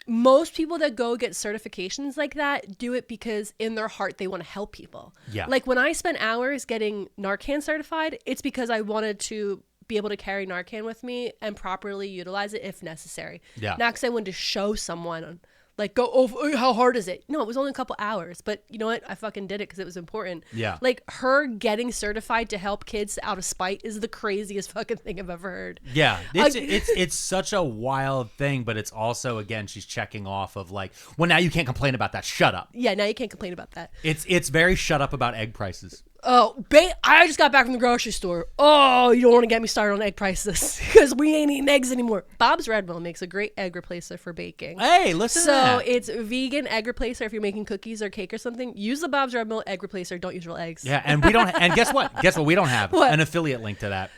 most people that go get certifications like that do it because in their heart they want to help people. Yeah. Like when I spent hours getting Narcan certified, it's because I wanted to be able to carry Narcan with me and properly utilize it if necessary. Yeah. Not because I wanted to show someone like go, oh, how hard is it? No, it was only a couple hours, but you know what? I fucking did it because it was important. Yeah. Like her getting certified to help kids out of spite is the craziest fucking thing I've ever heard. Yeah. It's such a wild thing, but it's also, again, she's checking off of like, well, now you can't complain about that. Shut up. Yeah, now you can't complain about that. It's very shut up about egg prices. Oh, I just got back from the grocery store. Oh, you don't want to get me started on egg prices because we ain't eating eggs anymore. Bob's Red Mill makes a great egg replacer for baking. Hey, listen to that. So it's vegan egg replacer if you're making cookies or cake or something. Use the Bob's Red Mill egg replacer. Don't use real eggs. Yeah, and we don't. And guess what? We don't have an affiliate link to that.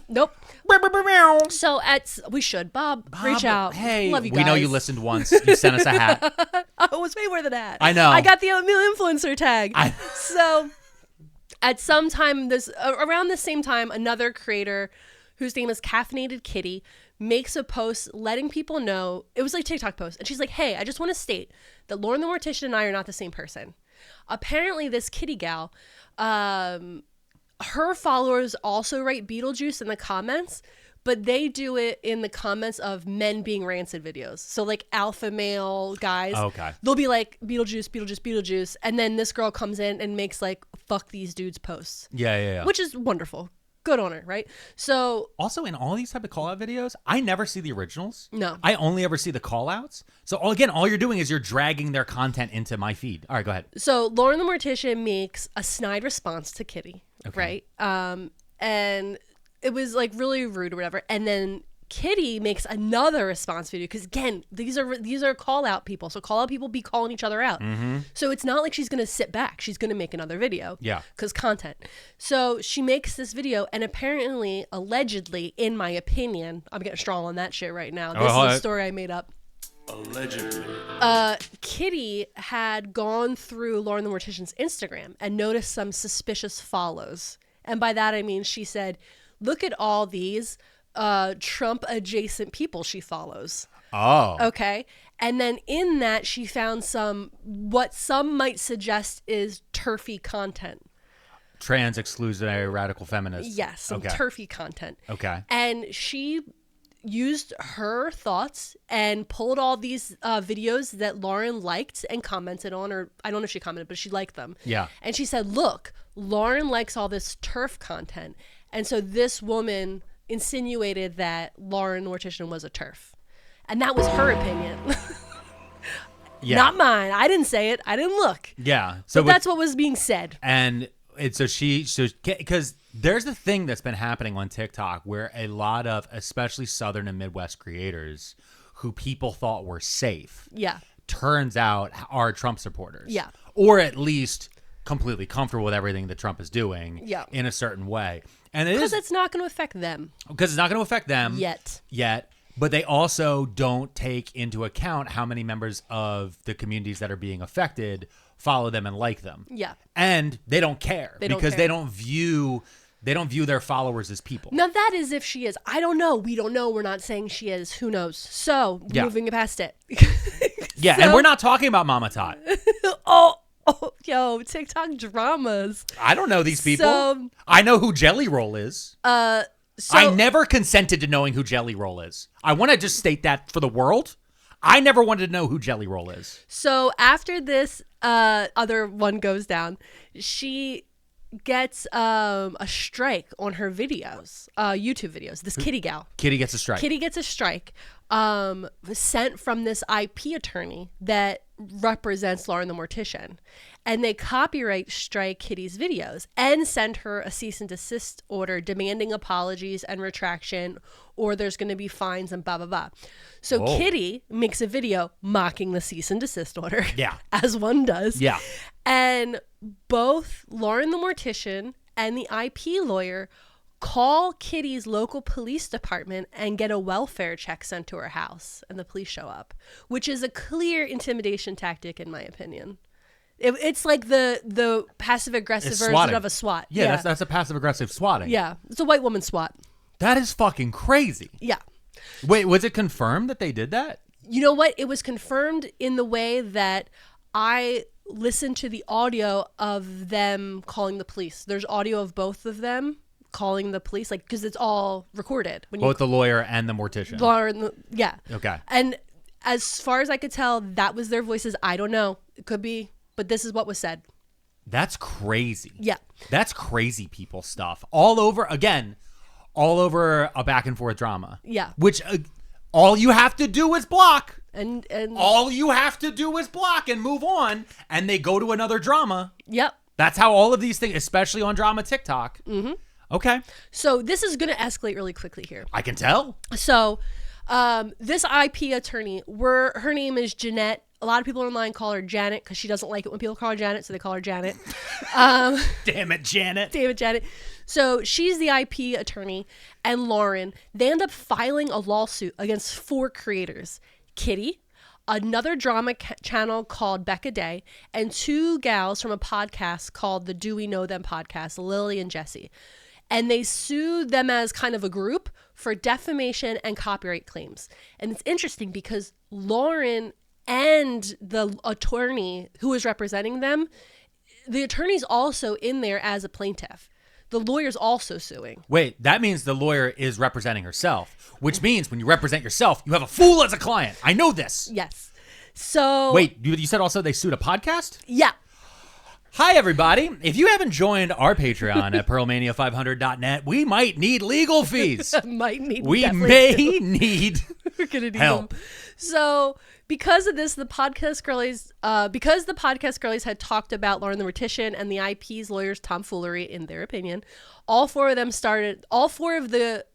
Nope. So we should. Bob, reach out. Hey, love you guys. We know you listened once. You sent us a hat. Oh, it was way more than that. I know. I got the influencer tag. So at some time, around the same time, another creator whose name is Caffeinated Kitty makes a post letting people know, it was like a TikTok post, and she's like, hey, I just want to state that Lauren the Mortician and I are not the same person. Apparently this kitty gal, her followers also write Beetlejuice in the comments, but they do it in the comments of men being rancid videos. So like alpha male guys, okay, they'll be like Beetlejuice, Beetlejuice, Beetlejuice. And then this girl comes in and makes like fuck these dudes posts. Yeah. Which is wonderful. Good on her, right? So also in all these type of call out videos, I never see the originals. No. I only ever see the call outs. So all you're doing is you're dragging their content into my feed. All right, go ahead. So Lauren the Mortician makes a snide response to Kitty, right? And it was like really rude or whatever. And then Kitty makes another response video because again, these are call out people. So call out people be calling each other out. So it's not like she's gonna sit back. She's gonna make another video. Yeah. Because content. So she makes this video, and apparently, allegedly, in my opinion, I'm getting strong on that shit right now. This is a story I made up. Allegedly. Kitty had gone through Lauren the Mortician's Instagram and noticed some suspicious follows. And by that I mean she said, look at all these Trump adjacent people she follows. Oh. Okay. And then in that she found what some might suggest is turfy content. Trans exclusionary radical feminists. Yes, some turfy content. Okay. And she used her thoughts and pulled all these videos that Lauren liked and commented on, or I don't know if she commented, but she liked them. Yeah. And she said, look, Lauren likes all this turf content. And so this woman insinuated that Lauren Mortician was a turf. And that was her opinion. Yeah. Not mine. I didn't say it. I didn't look. Yeah. But that's what was being said. And because there's the thing that's been happening on TikTok where a lot of, especially Southern and Midwest creators who people thought were safe, turns out are Trump supporters. Yeah. Or at least completely comfortable with everything that Trump is doing in a certain way. And because it's not going to affect them. Because it's not going to affect them. Yet. But they also don't take into account how many members of the communities that are being affected follow them and like them. Yeah. And they don't care they don't view their followers as people. Now that is if she is. I don't know. We don't know. We're not saying she is. Who knows? So moving past it. And we're not talking about Mama Tot. Oh, yo, TikTok dramas. I don't know these people. So, I know who Jelly Roll is. I never consented to knowing who Jelly Roll is. I want to just state that for the world. I never wanted to know who Jelly Roll is. So after this other one goes down, she gets a strike on her videos, YouTube videos. This Kitty gal. Kitty gets a strike. Kitty gets a strike sent from this IP attorney that represents Lauren the Mortician. And they copyright strike Kitty's videos and send her a cease and desist order demanding apologies and retraction, or there's going to be fines and blah, blah, blah. So Kitty makes a video mocking the cease and desist order. Yeah. As one does. Yeah. And both Lauren the Mortician and the IP lawyer call Kitty's local police department and get a welfare check sent to her house, and the police show up, which is a clear intimidation tactic in my opinion. It's like the passive-aggressive version swatting. of a SWAT. Yeah. That's a passive-aggressive swatting. Yeah, it's a white woman SWAT. That is fucking crazy. Yeah. Wait, was it confirmed that they did that? You know what? It was confirmed in the way that I listened to the audio of them calling the police. There's audio of both of them calling the police, like, because it's all recorded. Both the lawyer and the mortician. Yeah. Okay. And as far as I could tell, that was their voices. I don't know. It could be, but this is what was said. That's crazy. Yeah. That's crazy people stuff. All over a back and forth drama. Yeah. Which all you have to do is block. And all you have to do is block and move on, and they go to another drama. Yep. That's how all of these things, especially on drama TikTok. Mm-hmm. Okay. So this is going to escalate really quickly here. I can tell. So this IP attorney, her name is Jeanette. A lot of people online call her Janet because she doesn't like it when people call her Janet, so they call her Janet. Damn it, Janet. Damn it, Janet. So she's the IP attorney, and Lauren, they end up filing a lawsuit against 4 creators. Kitty, another drama channel called Becca Day, and 2 gals from a podcast called the Do We Know Them podcast, Lily and Jessie. And they sued them as kind of a group for defamation and copyright claims. And it's interesting because Lauren and the attorney who is representing them, the attorney's also in there as a plaintiff. The lawyer's also suing. Wait, that means the lawyer is representing herself, which means when you represent yourself, you have a fool as a client. I know this. Yes. So wait, you said also they sued a podcast? Yeah. Hi, everybody. If you haven't joined our Patreon at pearlmania500.net, we might need legal fees. Might need. We definitely may do. need We're gonna need help. them. So because of this, the podcast girlies, had talked about Lauren the Mortician and the IP's lawyers' tomfoolery, in their opinion, all four of the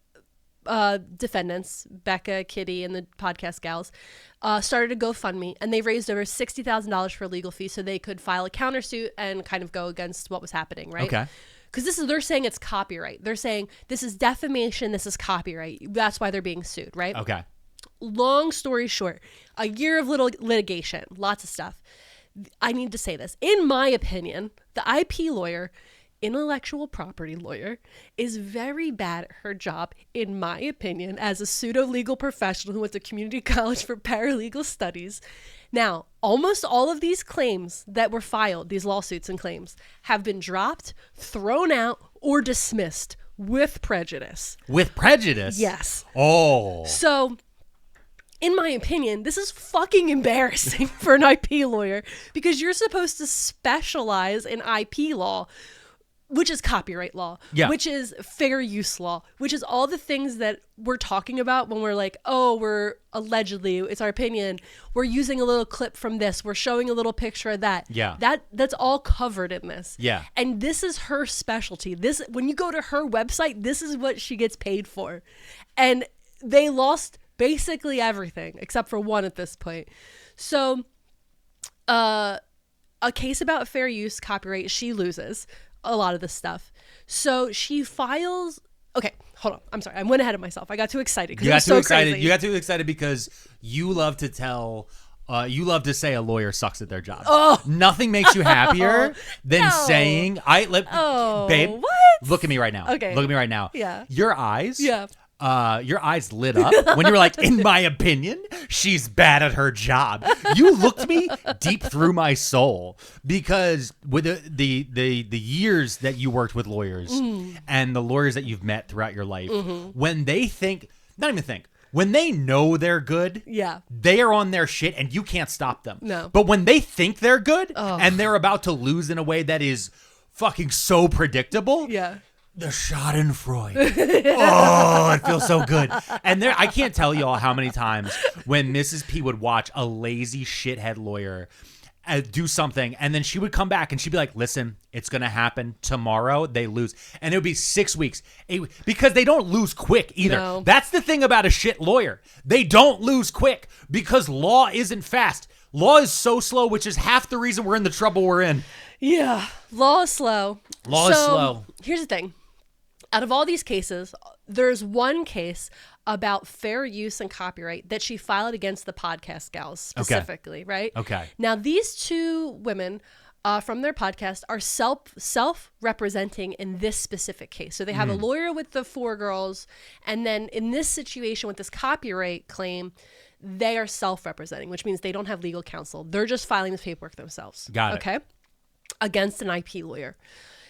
defendants, Becca, Kitty, and the podcast gals, started a GoFundMe, and they raised over $60,000 for legal fees so they could file a countersuit and kind of go against what was happening, right? Okay. Because they're saying it's copyright. They're saying this is defamation, this is copyright. That's why they're being sued, right? Okay. Long story short, a year of litigation, lots of stuff. I need to say this. In my opinion, the IP lawyer, intellectual property lawyer, is very bad at her job, in my opinion, as a pseudo-legal professional who went to community college for paralegal studies. Now, almost all of these claims that were filed, these lawsuits and claims, have been dropped, thrown out, or dismissed with prejudice. With prejudice? Yes. Oh. So, in my opinion, this is fucking embarrassing for an IP lawyer, because you're supposed to specialize in IP law, which is copyright law, which is fair use law, which is all the things that we're talking about when we're like, oh, we're allegedly, it's our opinion, we're using a little clip from this, we're showing a little picture of that. Yeah. That's all covered in this. Yeah. And this is her specialty. This, when you go to her website, this is what she gets paid for. And they lost basically everything except for one at this point. So, a case about fair use copyright, she loses a lot of this stuff. So she files. Okay, hold on. I'm sorry. I went ahead of myself. I got too excited. You got too excited. Crazy. You got too excited because you love to tell. You love to say a lawyer sucks at their job. Oh. Nothing makes you happier than saying, "Babe, what? Look at me right now. Okay. Look at me right now. Yeah. Your eyes. Yeah. Your eyes lit up when you were like, in my opinion, she's bad at her job. You looked me deep through my soul, because with the years that you worked with lawyers and the lawyers that you've met throughout your life, when they when they know they're good, they are on their shit and you can't stop them. No. But when they think they're good and they're about to lose in a way that is fucking so predictable, the Schadenfreude. Oh, it feels so good. And I can't tell y'all how many times when Mrs. P would watch a lazy shithead lawyer do something, and then she would come back and she'd be like, listen, it's going to happen tomorrow. They lose. And it would be 6 weeks. Because they don't lose quick either. No. That's the thing about a shit lawyer. They don't lose quick because law isn't fast. Law is so slow, which is half the reason we're in the trouble we're in. Yeah. Law is slow. Law is slow. Here's the thing. Out of all these cases, there's one case about fair use and copyright that she filed against the podcast gals specifically, right? Okay. Now, these two women from their podcast are self-representing in this specific case. So they have a lawyer with the four girls, and then in this situation with this copyright claim, they are self-representing, which means they don't have legal counsel. They're just filing this paperwork themselves. Got it. Okay? Against an IP lawyer.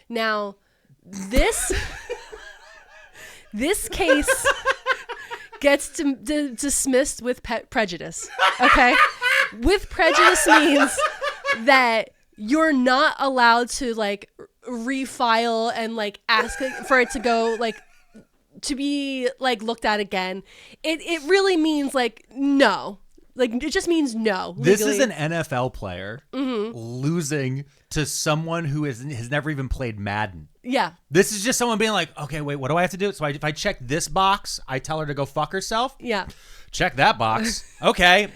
Now, this case gets dismissed with prejudice. Okay? With prejudice means that you're not allowed to like refile and like ask for it to go like to be like looked at again. It really means like no. Like it just means no. Legally. This is an NFL player losing to someone who has never even played Madden. Yeah. This is just someone being like, okay, wait, what do I have to do? So if I check this box, I tell her to go fuck herself. Yeah. Check that box. Okay.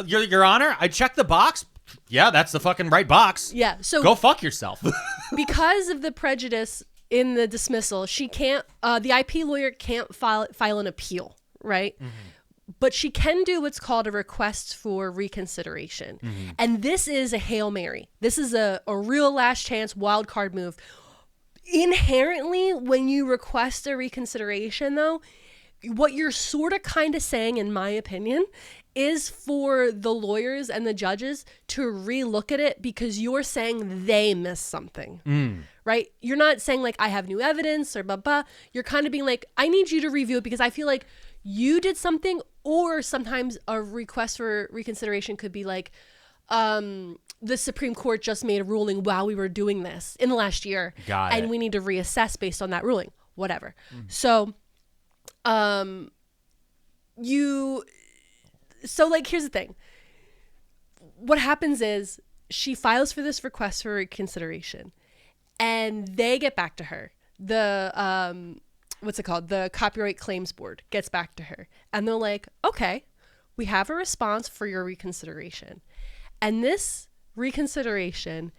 Your Honor, I checked the box. Yeah, that's the fucking right box. Yeah. So go fuck yourself. Because of the prejudice in the dismissal, she can't. The IP lawyer can't file an appeal, right? Mm-hmm. But she can do what's called a request for reconsideration. Mm-hmm. And this is a Hail Mary. This is a real last chance wild card move. Inherently, when you request a reconsideration, though, what you're sort of kind of saying, in my opinion, is for the lawyers and the judges to relook at it because you're saying they missed something, right? You're not saying like, I have new evidence or blah, blah. You're kind of being like, I need you to review it because I feel like you did something. Or sometimes a request for reconsideration could be like, the Supreme Court just made a ruling while we were doing this in the last year. Got it. And we need to reassess based on that ruling. Whatever. So, here's the thing. What happens is she files for this request for reconsideration, and they get back to her. The what's it called? The Copyright Claims Board gets back to her, and they're like, "Okay, we have a response for your reconsideration," and this reconsideration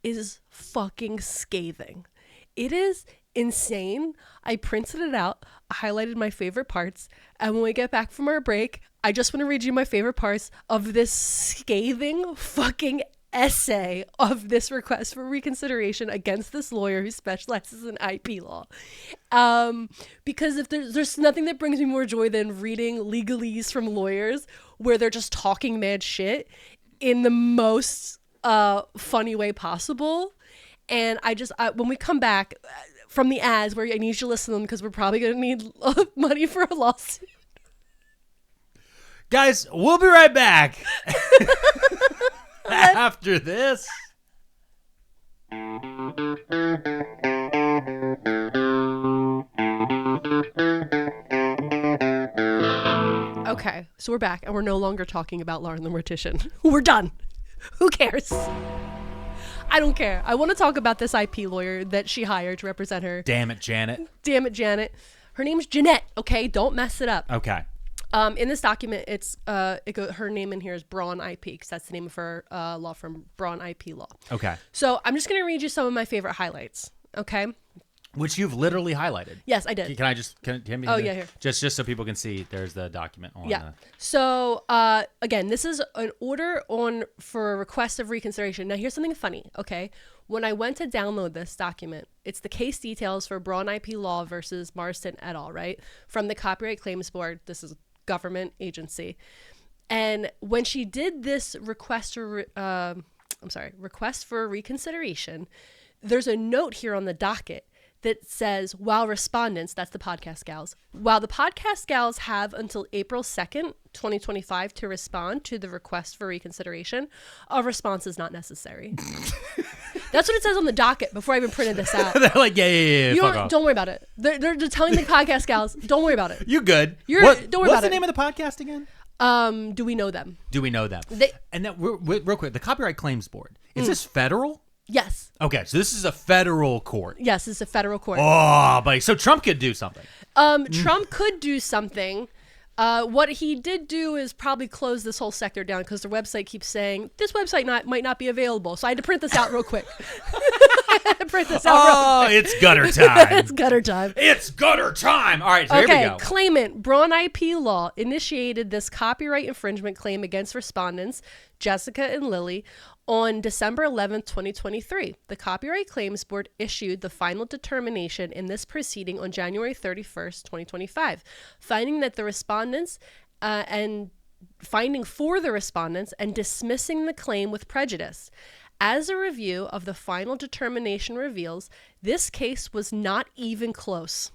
is fucking scathing. It is insane. I printed it out, highlighted my favorite parts, and when we get back from our break, I just want to read you my favorite parts of this scathing fucking essay of this request for reconsideration against this lawyer who specializes in IP law. Because if there's nothing that brings me more joy than reading legalese from lawyers where they're just talking mad shit in the most funny way possible. And when we come back from the ads, where I need you to listen to them because we're probably going to need money for a lawsuit. Guys, we'll be right back after this. Okay, so we're back, and we're no longer talking about Lauren the Mortician. We're done. Who cares? I don't care. I want to talk about this IP lawyer that she hired to represent her. Damn it, Janet. Her name's Jeanette, okay? Don't mess it up. Okay. In this document, her name in here is Braun IP, because that's the name of her law firm, Braun IP Law. Okay. So I'm just going to read you some of my favorite highlights, okay? Which you've literally highlighted. Yes, I did. Can I just... Can me oh, yeah, here. Just so people can see, there's the document on Yeah. So, again, this is an order for a request of reconsideration. Now, here's something funny, okay? When I went to download this document, it's the case details for Braun IP Law versus Marston et al., right? From the Copyright Claims Board. This is a government agency. And when she did this request for reconsideration, there's a note here on the docket that says, while respondents, that's the podcast gals, while the podcast gals have until April 2nd, 2025 to respond to the request for reconsideration, a response is not necessary. That's what it says on the docket before I even printed this out. They're like, yeah, Don't worry about it. They're telling the podcast gals, don't worry about it. You good. Don't worry about it. What's the name of the podcast again? Do we know them? And that, real quick, the Copyright Claims Board, is this federal? Yes. Okay, so this is a federal court. Yes, it's a federal court. Oh, buddy. So Trump could do something. Trump could do something. What he did do is probably close this whole sector down because the website keeps saying this website might not be available. So I had to print this out real quick. It's gutter time. It's gutter time. It's gutter time. All right, so here we go. Claimant, Braun IP Law, initiated this copyright infringement claim against respondents, Jessica and Lily, on December 11th, 2023. The Copyright Claims Board issued the final determination in this proceeding on January 31st, 2025, finding that the respondents and dismissing the claim with prejudice. As a review of the final determination reveals, this case was not even close.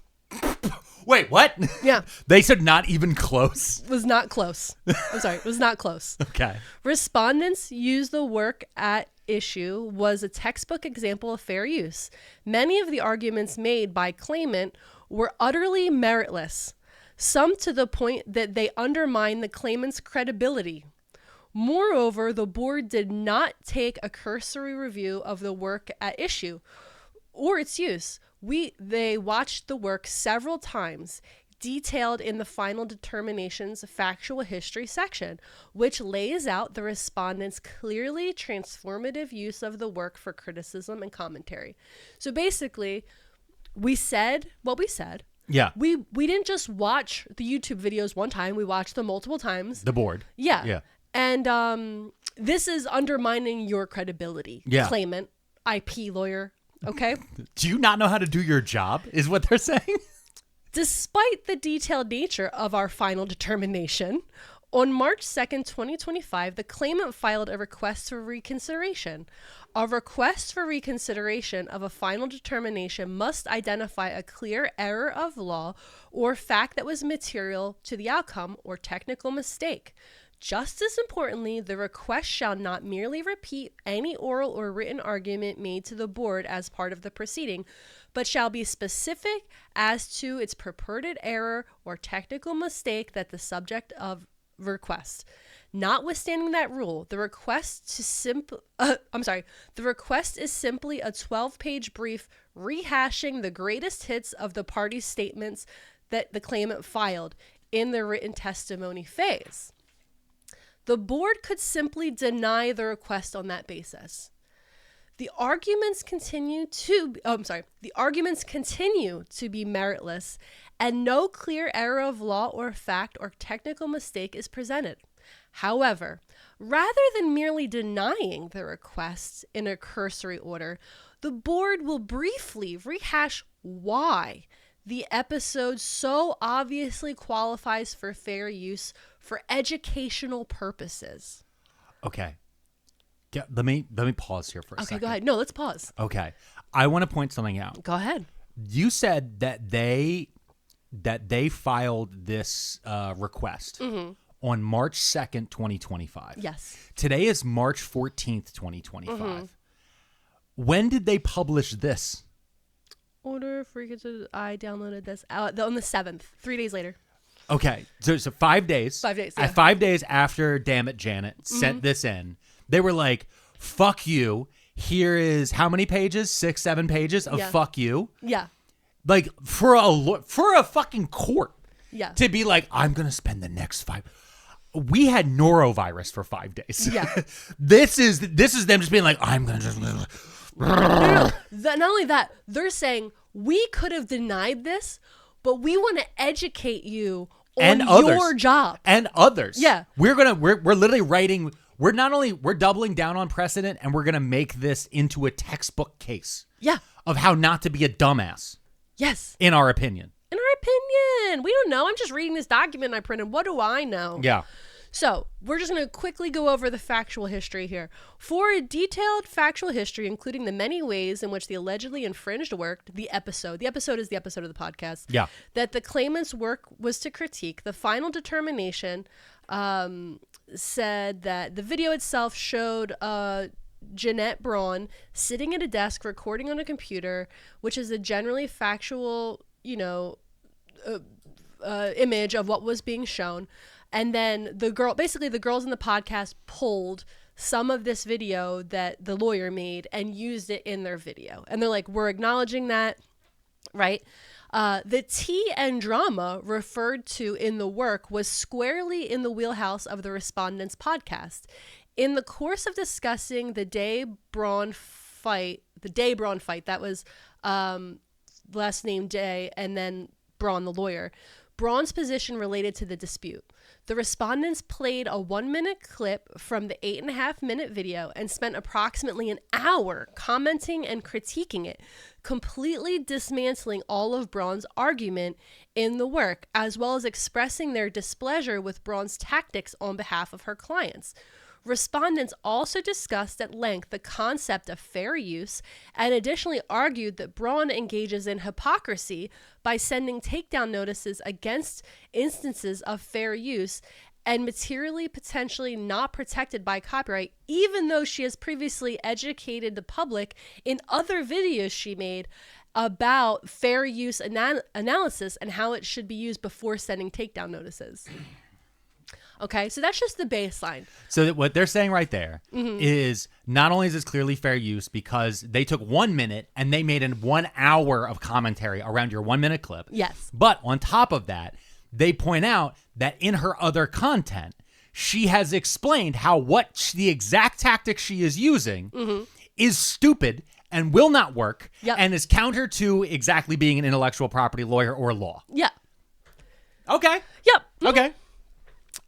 Wait, what? Yeah. They said not even close? Was not close. I'm sorry, it was not close. Okay. Respondents used the work at issue was a textbook example of fair use. Many of the arguments made by claimant were utterly meritless, some to the point that they undermine the claimant's credibility. Moreover, the board did not take a cursory review of the work at issue or its use. They watched the work several times, detailed in the final determination's factual history section, which lays out the respondent's clearly transformative use of the work for criticism and commentary. So basically, we said what we said. Yeah. We didn't just watch the YouTube videos one time. We watched them multiple times. The board. Yeah. Yeah. And this is undermining your credibility. Yeah. Claimant, IP lawyer. Okay. Do you not know how to do your job, is what they're saying? Despite the detailed nature of our final determination, on March 2nd, 2025, the claimant filed a request for reconsideration. A request for reconsideration of a final determination must identify a clear error of law or fact that was material to the outcome or technical mistake. Just as importantly, the request shall not merely repeat any oral or written argument made to the board as part of the proceeding, but shall be specific as to its purported error or technical mistake that the subject of request. Notwithstanding that rule, the request is simply a 12-page brief rehashing the greatest hits of the party's statements that the claimant filed in the written testimony phase. The board could simply deny the request on that basis. The arguments continue to be meritless, and no clear error of law or fact or technical mistake is presented. However, rather than merely denying the request in a cursory order, the board will briefly rehash why the episode so obviously qualifies for fair use for educational purposes. Okay. Let me pause here for a second. Okay, go ahead. No, let's pause. Okay. I want to point something out. Go ahead. You said that they filed this request on March 2nd, 2025. Yes. Today is March 14th, 2025. When did they publish this? Order for I downloaded this on the 7th, 3 days later. Okay. So 5 days. 5 days, yeah. 5 days after Damn It Janet sent this in, they were like, fuck you. Here is how many pages? 6, 7 pages of fuck you. Yeah. Like for a fucking court. Yeah. To be like, I'm going to spend the next 5. We had norovirus for 5 days. Yeah. This is them just being like, I'm going to just. Not only that, they're saying we could have denied this, but we want to educate you on your job and others. Yeah. We're literally writing. We're doubling down on precedent, and we're going to make this into a textbook case. Yeah. Of how not to be a dumbass. Yes. In our opinion. In our opinion. We don't know. I'm just reading this document I printed. What do I know? Yeah. So we're just going to quickly go over the factual history here. For a detailed factual history, including the many ways in which the allegedly infringed work, the episode is the episode of the podcast, that the claimant's work was to critique, the final determination said that the video itself showed Jeanette Braun sitting at a desk recording on a computer, which is a generally factual, image of what was being shown. And then the girls in the podcast pulled some of this video that the lawyer made and used it in their video. And they're like, we're acknowledging that, right? The tea and drama referred to in the work was squarely in the wheelhouse of the respondent's podcast. In the course of discussing the Day Braun fight, that was last name Day and then Braun, the lawyer, Braun's position related to the dispute. The respondents played a 1-minute clip from the 8.5-minute video and spent approximately an hour commenting and critiquing it, completely dismantling all of Braun's argument in the work, as well as expressing their displeasure with Braun's tactics on behalf of her clients. Respondents also discussed at length the concept of fair use and additionally argued that Braun engages in hypocrisy by sending takedown notices against instances of fair use and materially potentially not protected by copyright, even though she has previously educated the public in other videos she made about fair use analysis and how it should be used before sending takedown notices. Okay, so that's just the baseline. So what they're saying right there is not only is this clearly fair use because they took 1 minute and they made 1 hour of commentary around your 1-minute clip. Yes. But on top of that, they point out that in her other content, she has explained how the exact tactic she is using is stupid and will not work and is counter to exactly being an intellectual property lawyer or law. Yeah. Okay. Yep. Okay.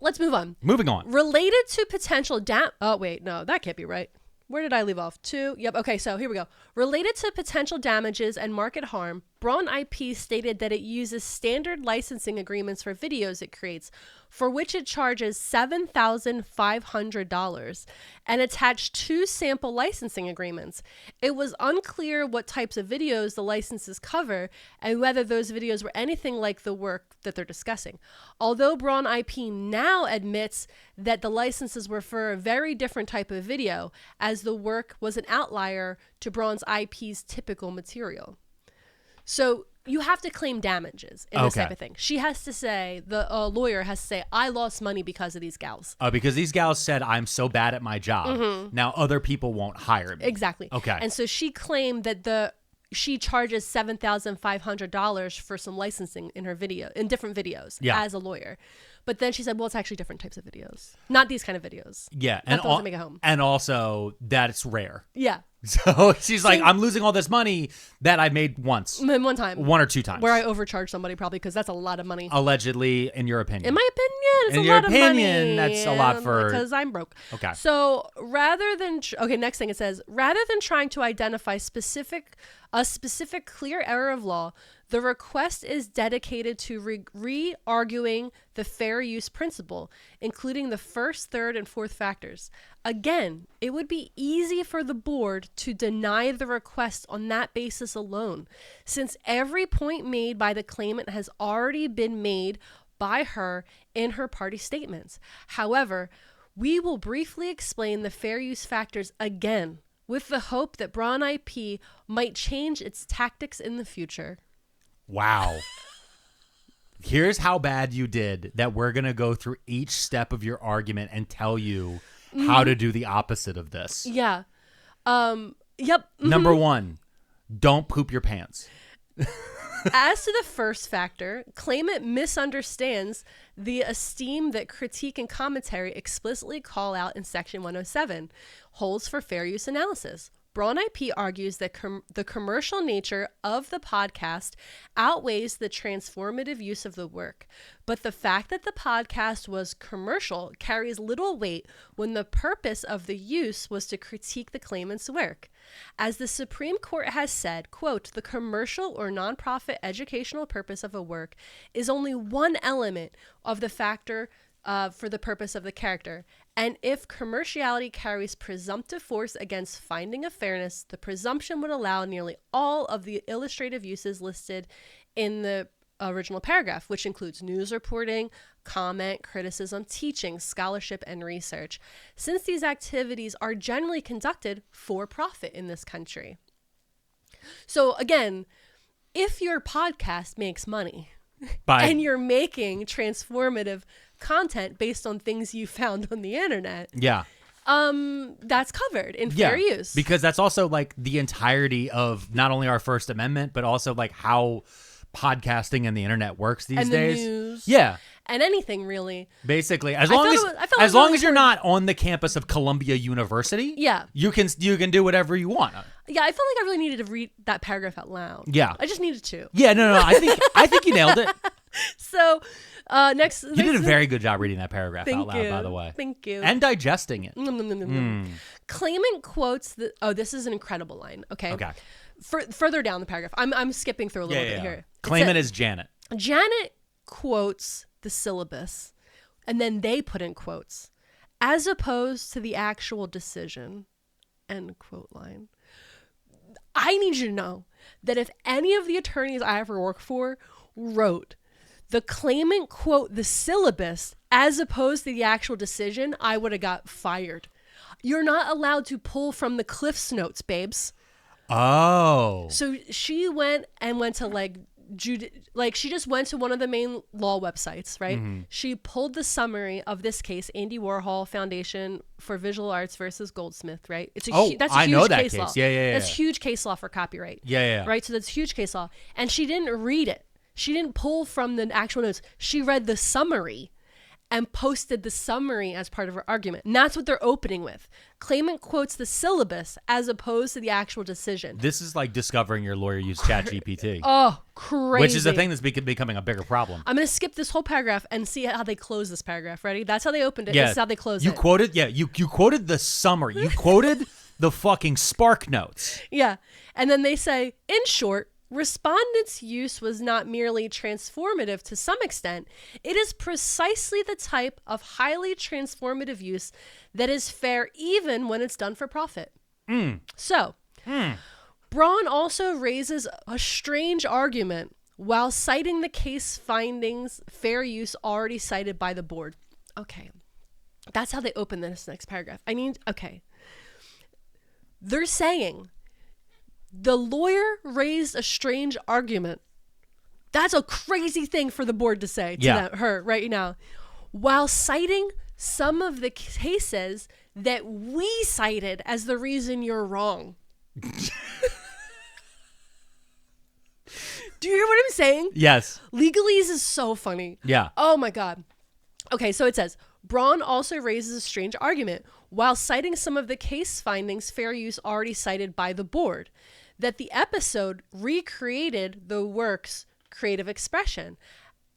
Let's move on. Moving on. Related to potential oh, wait, no, that can't be right. Where did I leave off? 2. Yep. Okay, so here we go. Related to potential damages and market harm, Braun IP stated that it uses standard licensing agreements for videos it creates, for which it charges $7,500, and attached 2 sample licensing agreements. It was unclear what types of videos the licenses cover and whether those videos were anything like the work that they're discussing. Although Braun IP now admits that the licenses were for a very different type of video, as the work was an outlier to Braun's IP's typical material. So you have to claim damages in this type of thing. She has to say, the lawyer has to say, I lost money because of these gals. Because these gals said, I'm so bad at my job. Now other people won't hire me. Exactly. Okay. And so she claimed that she charges $7,500 for some licensing in her video, in different videos as a lawyer. But then she said, well, it's actually different types of videos. Not these kind of videos. Yeah. Not the ones that make it home. And also that it's rare. Yeah. So she's like, I'm losing all this money that I made once. One time. 1 or 2 times. Where I overcharged somebody probably because that's a lot of money. Allegedly, in your opinion. In my opinion, it's in a your lot opinion, of money. that's a lot for... Because I'm broke. Okay. So rather than... next thing it says, rather than trying to identify a specific clear error of law, the request is dedicated to re-arguing the fair use principle, including the first, third, and fourth factors. Again, it would be easy for the board to deny the request on that basis alone, since every point made by the claimant has already been made by her in her party statements. However, we will briefly explain the fair use factors again, with the hope that Braun IP might change its tactics in the future. Wow. Here's how bad you did that we're going to go through each step of your argument and tell you how to do the opposite of this. Yeah. Yep. Number 1, don't poop your pants. As to the first factor, claimant misunderstands the esteem that critique and commentary explicitly call out in Section 107, holds for fair use analysis. Braun IP argues that the commercial nature of the podcast outweighs the transformative use of the work, but the fact that the podcast was commercial carries little weight when the purpose of the use was to critique the claimant's work. As the Supreme Court has said, quote, the commercial or nonprofit educational purpose of a work is only one element of the factor for the purpose of the character. And if commerciality carries presumptive force against finding of fairness, the presumption would allow nearly all of the illustrative uses listed in the original paragraph, which includes news reporting, comment, criticism, teaching, scholarship, and research, since these activities are generally conducted for profit in this country. So again, if your podcast makes money and you're making transformative content based on things you found on the internet, that's covered in fair use, because that's also like the entirety of not only our First Amendment but also like how podcasting and the internet works these days. News, and anything really. Basically, as long as you're not on the campus of Columbia University, you can do whatever you want. Yeah, I felt like I really needed to read that paragraph out loud. Yeah, I just needed to. Yeah, no, I think you nailed it. So, next, you did a very good job reading that paragraph out loud, by the way. Thank you. And digesting it. Claimant quotes this is an incredible line. Okay. Further down the paragraph, I'm skipping through a little bit here. Claimant is Janet. Janet quotes the syllabus, and then they put in quotes, as opposed to the actual decision, end quote line. I need you to know that if any of the attorneys I ever worked for wrote the claimant quote the syllabus as opposed to the actual decision, I would have got fired. You're not allowed to pull from the Cliff's Notes, babes. Oh. So she went to she just went to one of the main law websites, right? Mm-hmm. She pulled the summary of this case, Andy Warhol Foundation for Visual Arts versus Goldsmith, right? That's a huge case law. Yeah. That's huge case law for copyright. Yeah. Right? So that's huge case law. And she didn't read it. She didn't pull from the actual notes. She read the summary and posted the summary as part of her argument. And that's what they're opening with. Claimant quotes the syllabus as opposed to the actual decision. This is like discovering your lawyer used ChatGPT. Oh, crazy. Which is a thing that's becoming a bigger problem. I'm going to skip this whole paragraph and see how they close this paragraph. Ready? That's how they opened it. Yeah. This is how they closed it. You quoted the summary. You quoted the fucking Spark Notes. Yeah. And then they say, in short, Respondents' use was not merely transformative to some extent, it is precisely the type of highly transformative use that is fair even when it's done for profit. So, Braun also raises a strange argument while citing the case findings fair use already cited by the board. Okay. That's how they open this next paragraph. They're saying the lawyer raised a strange argument. That's a crazy thing for the board to say to her right now. While citing some of the cases that we cited as the reason you're wrong. Do you hear what I'm saying? Yes. Legalese is so funny. Yeah. Oh my God. Okay, so it says, Braun also raises a strange argument while citing some of the case findings fair use already cited by the board, that the episode recreated the work's creative expression.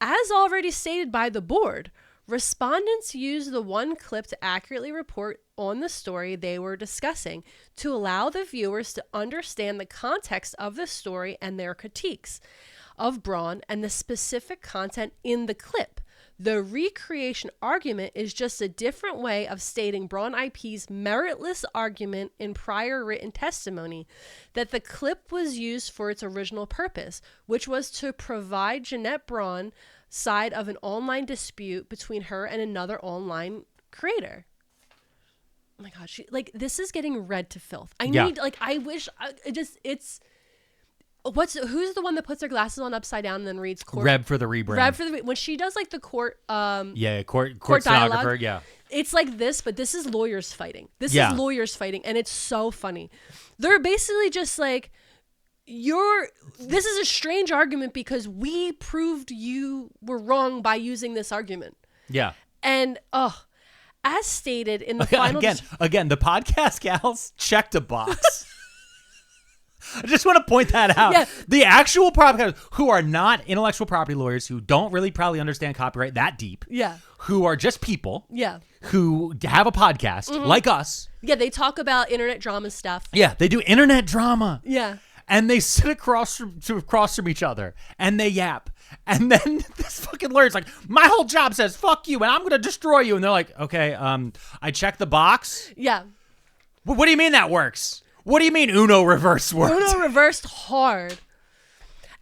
As already stated by the board, respondents used the one clip to accurately report on the story they were discussing to allow the viewers to understand the context of the story and their critiques of Braun and the specific content in the clip. The recreation argument is just a different way of stating Braun IP's meritless argument in prior written testimony that the clip was used for its original purpose, which was to provide Jeanette Braun's side of an online dispute between her and another online creator. Oh my God, this is getting read to filth. Who's the one that puts their glasses on upside down and then reads court? Reb for the rebrand. When she does like the court court stenographer, dialogue, it's like this, but this is lawyers fighting. This is lawyers fighting, and it's so funny. They're basically just like, this is a strange argument because we proved you were wrong by using this argument. Yeah. And as stated in the final again, the podcast gals checked a box. I just want to point that out. Yeah. The actual podcast who are not intellectual property lawyers, who don't really probably understand copyright that deep. Yeah. Who are just people. Yeah. Who have a podcast like us. Yeah, they talk about internet drama stuff. Yeah, they do internet drama. Yeah. And they sit across from each other and they yap. And then this fucking lawyer's like, my whole job says fuck you and I'm going to destroy you. And they're like, okay, I checked the box. Yeah. What do you mean that works? What do you mean Uno reverse worked? Uno reversed hard.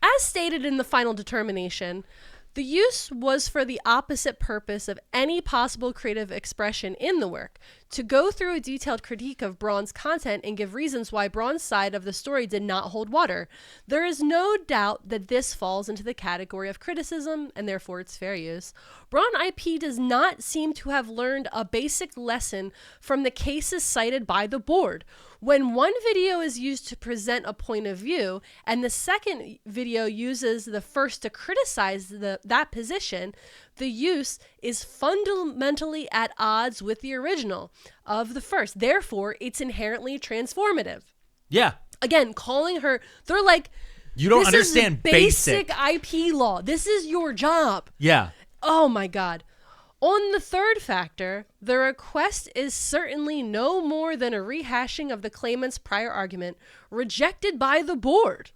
As stated in the final determination, the use was for the opposite purpose of any possible creative expression in the work, to go through a detailed critique of Braun's content and give reasons why Braun's side of the story did not hold water. There is no doubt that this falls into the category of criticism, and therefore it's fair use. Braun IP does not seem to have learned a basic lesson from the cases cited by the board. When one video is used to present a point of view, and the second video uses the first to criticize that position, the use is fundamentally at odds with the original of the first. Therefore, it's inherently transformative. Yeah. Again, calling her, they're like, you don't understand basic IP law. This is your job. Yeah. Oh my God. On the third factor, the request is certainly no more than a rehashing of the claimant's prior argument rejected by the board.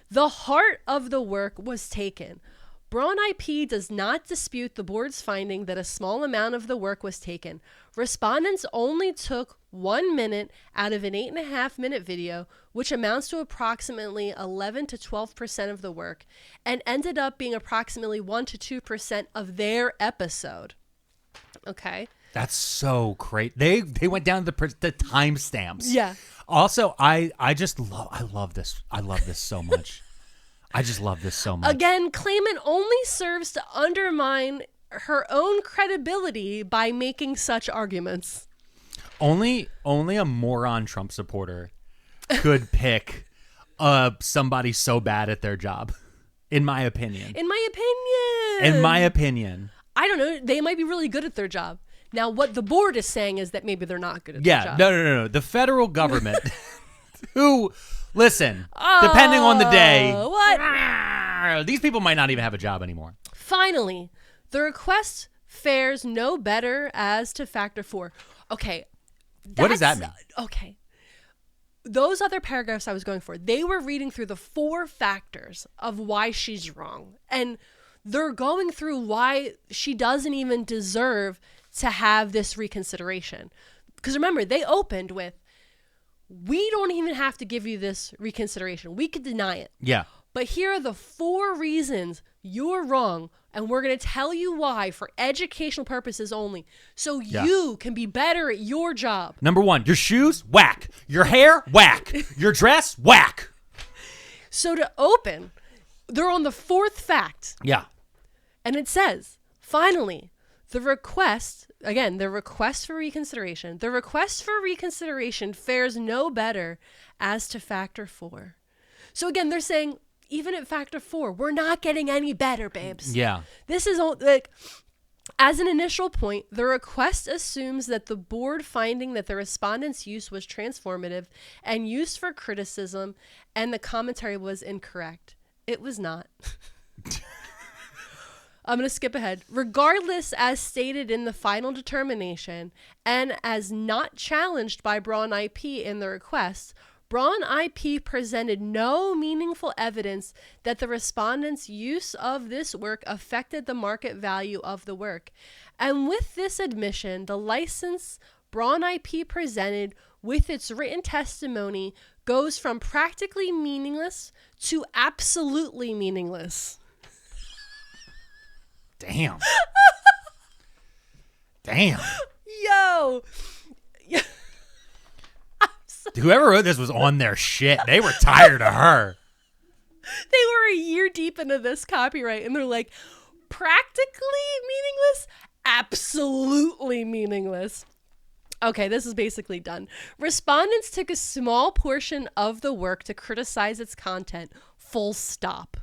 The heart of the work was taken. Braun IP does not dispute the board's finding that a small amount of the work was taken. Respondents only took 1 minute out of an 8.5 minute video, which amounts to approximately 11 to 12% of the work, and ended up being approximately 1 to 2% of their episode. Okay. That's so great. They went down to the timestamps. Yeah. Also, I love this. I love this so much. I just love this so much. Again, claimant only serves to undermine her own credibility by making such arguments. Only a moron Trump supporter could pick somebody so bad at their job, in my opinion. In my opinion. I don't know. They might be really good at their job. Now, what the board is saying is that maybe they're not good at their job. No. The federal government, who, listen, depending on the day, these people might not even have a job anymore. Finally, the request fares no better as to factor 4. Okay. What does that mean? Okay. those other paragraphs I was going for, they were reading through the 4 factors of why she's wrong. And they're going through why she doesn't even deserve to have this reconsideration. Because remember, they opened with, we don't even have to give you this reconsideration. We could deny it. Yeah. But here are the 4 reasons you're wrong, and we're going to tell you why for educational purposes only, so you can be better at your job. Number 1, your shoes, whack. Your hair, whack. Your dress, whack. So to open, they're on the 4th fact. Yeah. And it says, finally, the request for reconsideration. The request for reconsideration fares no better as to factor 4. So again, they're saying, even at factor 4, we're not getting any better, babes. Yeah. This is like, as an initial point, the request assumes that the board finding that the respondent's use was transformative and used for criticism and the commentary was incorrect. It was not. I'm going to skip ahead. Regardless, as stated in the final determination and as not challenged by Braun IP in the request, Braun IP presented no meaningful evidence that the respondent's use of this work affected the market value of the work. And with this admission, the license Braun IP presented with its written testimony goes from practically meaningless to absolutely meaningless. Damn. Damn. Yo. Whoever wrote this was on their shit. They were tired of her. They were a year deep into this copyright, and they're like, practically meaningless? Absolutely meaningless. Okay, this is basically done. Respondents took a small portion of the work to criticize its content. Full stop.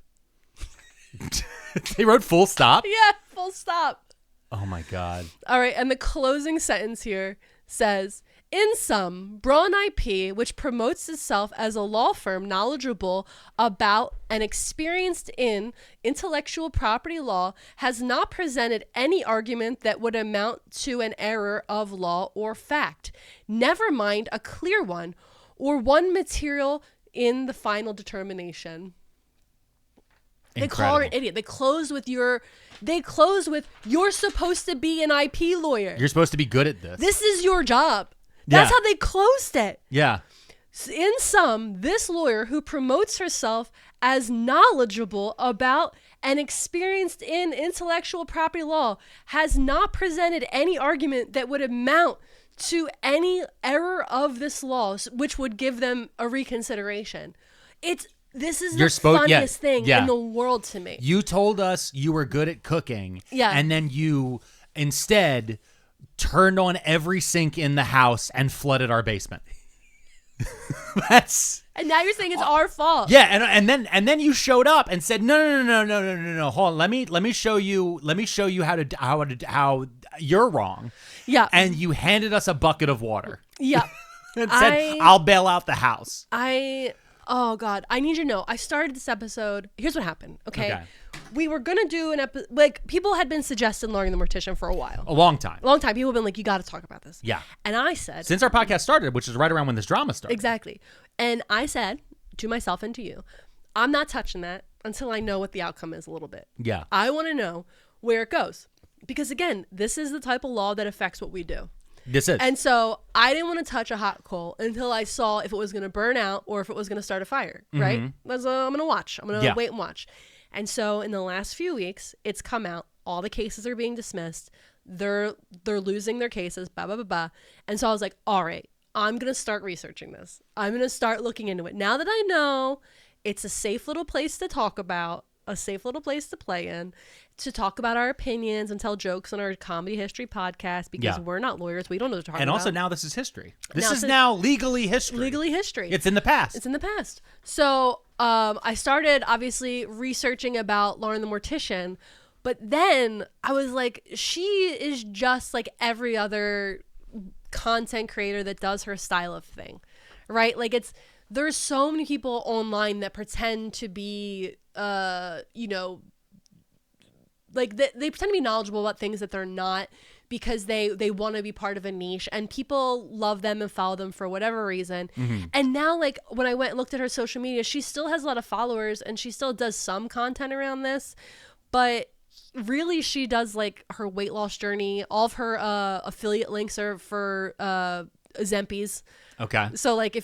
They wrote full stop? Yeah, full stop. Oh my God. All right, and the closing sentence here says, in sum, Braun IP, which promotes itself as a law firm knowledgeable about and experienced in intellectual property law, has not presented any argument that would amount to an error of law or fact, never mind a clear one, or one material in the final determination. They call her an idiot. They close with you're supposed to be an IP lawyer. You're supposed to be good at this. This is your job. That's how they closed it. Yeah. In sum, this lawyer who promotes herself as knowledgeable about and experienced in intellectual property law has not presented any argument that would amount to any error of this law, which would give them a reconsideration. This is the funniest thing in the world to me. You told us you were good at cooking. Yeah. And then you instead turned on every sink in the house and flooded our basement. And now you're saying it's our fault. Yeah, and then you showed up and said, no. Hold on, let me show you how you're wrong. Yeah. And you handed us a bucket of water. Yeah. And said, I'll bail out the house. Oh God, I need you to know. I started this episode. Here's what happened. Okay. We were gonna do an episode. Like, people had been suggesting Lauren the Mortician for a while. A long time. People have been like, you got to talk about this. Yeah. And I said, since our podcast started, which is right around when this drama started. Exactly. And I said to myself and to you, I'm not touching that until I know what the outcome is a little bit. Yeah. I want to know where it goes, because again, this is the type of law that affects what we do. This is. And so I didn't want to touch a hot coal until I saw if it was going to burn out or if it was going to start a fire, right? I'm going to watch. I'm going to wait and watch. And so in the last few weeks, it's come out. All the cases are being dismissed. They're losing their cases, blah, blah, blah, blah. And so I was like, all right, I'm going to start researching this. I'm going to start looking into it. Now that I know it's a safe little place to talk about, a safe little place to play in, to talk about our opinions and tell jokes on our comedy history podcast, because we're not lawyers. We don't know what to talk about. And also now this is history. This is now legally history. Legally history. It's in the past. It's in the past. So I started obviously researching about Lauren the Mortician, but then I was like, she is just like every other content creator that does her style of thing, right? Like, there's so many people online that pretend to be, like they pretend to be knowledgeable about things that they're not, because they want to be part of a niche and people love them and follow them for whatever reason. And now, like, when I went and looked at her social media, she still has a lot of followers and she still does some content around this, but really she does like her weight loss journey. All of her affiliate links are for Zempies. Okay. So like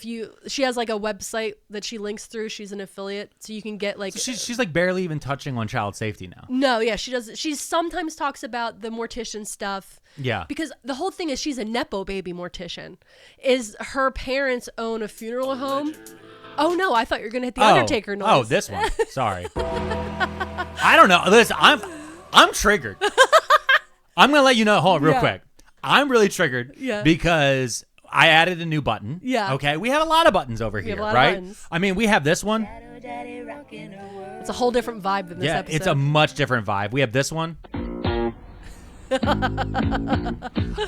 she has like a website that she links through. She's an affiliate, so you can get like. So she's like barely even touching on child safety now. No, yeah, she does. She sometimes talks about the Mortician stuff. Yeah. Because the whole thing is she's a nepo baby Mortician. Is her parents own a funeral home? Oh no, I thought you were gonna hit the Undertaker noise. Oh, this one. Sorry. I don't know. Listen, I'm triggered. I'm gonna let you know. Hold on, real quick. I'm really triggered because I added a new button. Yeah. Okay. We have a lot of buttons over here, right? I mean, we have this one. It's a whole different vibe than this episode. It's a much different vibe. We have this one.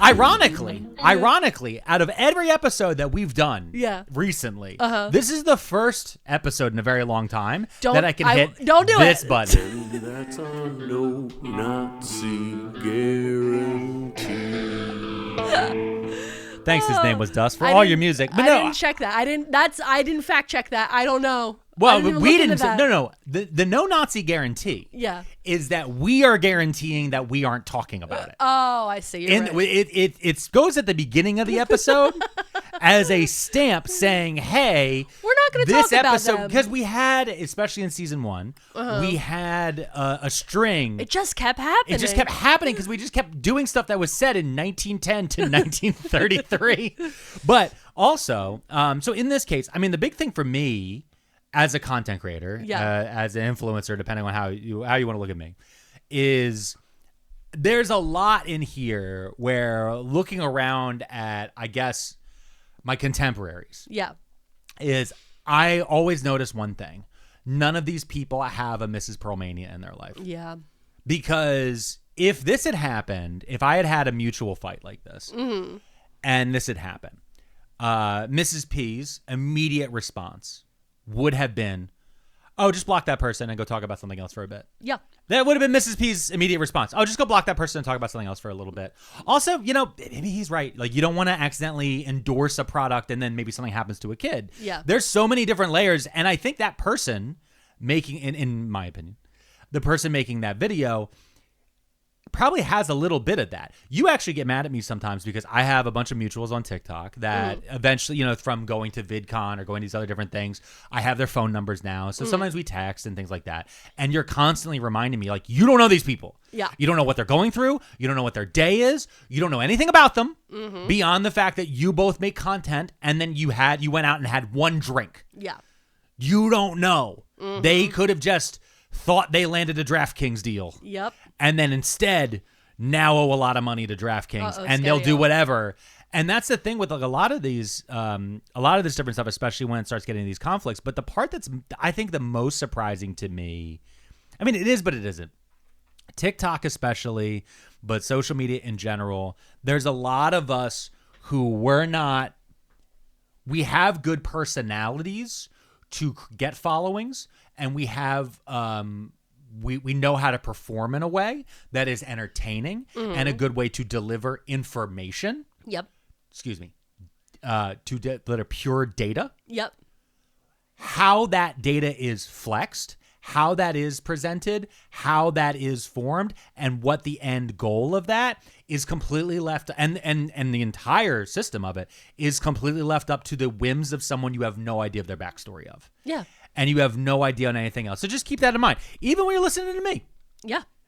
Ironically, out of every episode that we've done recently, this is the first episode in a very long time that I can hit this button. That's a no Nazi guarantee. Thanks, his name was Dust, for all your music. But I didn't check that. I didn't fact check that. I don't know. Well, we didn't. No. The no Nazi guarantee. Is that we are guaranteeing that we aren't talking about it. Oh, I see. You're right. It goes at the beginning of the episode as a stamp saying, "Hey, we're not going to talk about them." Because we had, especially in season 1, we had a string. It just kept happening. It just kept happening because we just kept doing stuff that was said in 1910 to 1933. But also, so in this case, I mean, the big thing for me, as a content creator, as an influencer, depending on how you want to look at me, is there's a lot in here where looking around at, I guess, my contemporaries. Is I always notice one thing. None of these people have a Mrs. Pearlmania in their life. Because if this had happened, if I had had a mutual fight like this, and this had happened, Mrs. P's immediate response would have been, oh, just block that person and go talk about something else for a bit. That would have been Mrs. P's immediate response. Oh, just go block that person and talk about something else for a little bit. Also, maybe he's right. Like, you don't want to accidentally endorse a product and then maybe something happens to a kid. There's so many different layers. And I think that person making, in my opinion, the person making that video probably has a little bit of that. You actually get mad at me sometimes because I have a bunch of mutuals on TikTok that eventually, from going to VidCon or going to these other different things, I have their phone numbers now. So sometimes we text and things like that. And you're constantly reminding me, like, you don't know these people. You don't know what they're going through. You don't know what their day is. You don't know anything about them beyond the fact that you both make content and then you went out and had one drink. You don't know. They could have just thought they landed a DraftKings deal. And then instead now owe a lot of money to DraftKings and they'll do whatever. And that's the thing with like a lot of this different stuff, especially when it starts getting these conflicts. But the part that's, I think, the most surprising to me, I mean, it is, but it isn't. TikTok especially, but social media in general, there's a lot of us who we have good personalities to get followings, and we have we know how to perform in a way that is entertaining and a good way to deliver information. Excuse me. To deliver pure data. How that data is flexed, how that is presented, how that is formed, and what the end goal of that is completely left, and the entire system of it is completely left up to the whims of someone you have no idea of their backstory of. And you have no idea on anything else. So just keep that in mind, even when you're listening to me.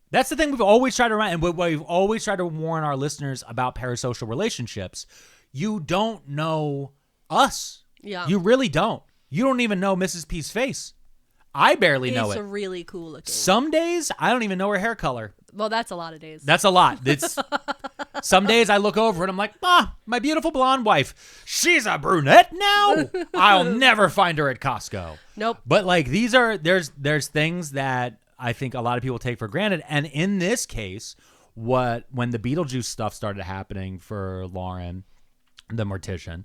That's the thing we've always tried to remind, and we've always tried to warn our listeners about parasocial relationships. You don't know us. You really don't. You don't even know Mrs. P's face. I barely know it. It's really cool looking. Some days, I don't even know her hair color. Well, that's a lot of days. That's a lot. Some days I look over and I'm like, my beautiful blonde wife. She's a brunette now? I'll never find her at Costco. Nope. But like there's things that I think a lot of people take for granted. And in this case, when the Beetlejuice stuff started happening for Lauren, the Mortician,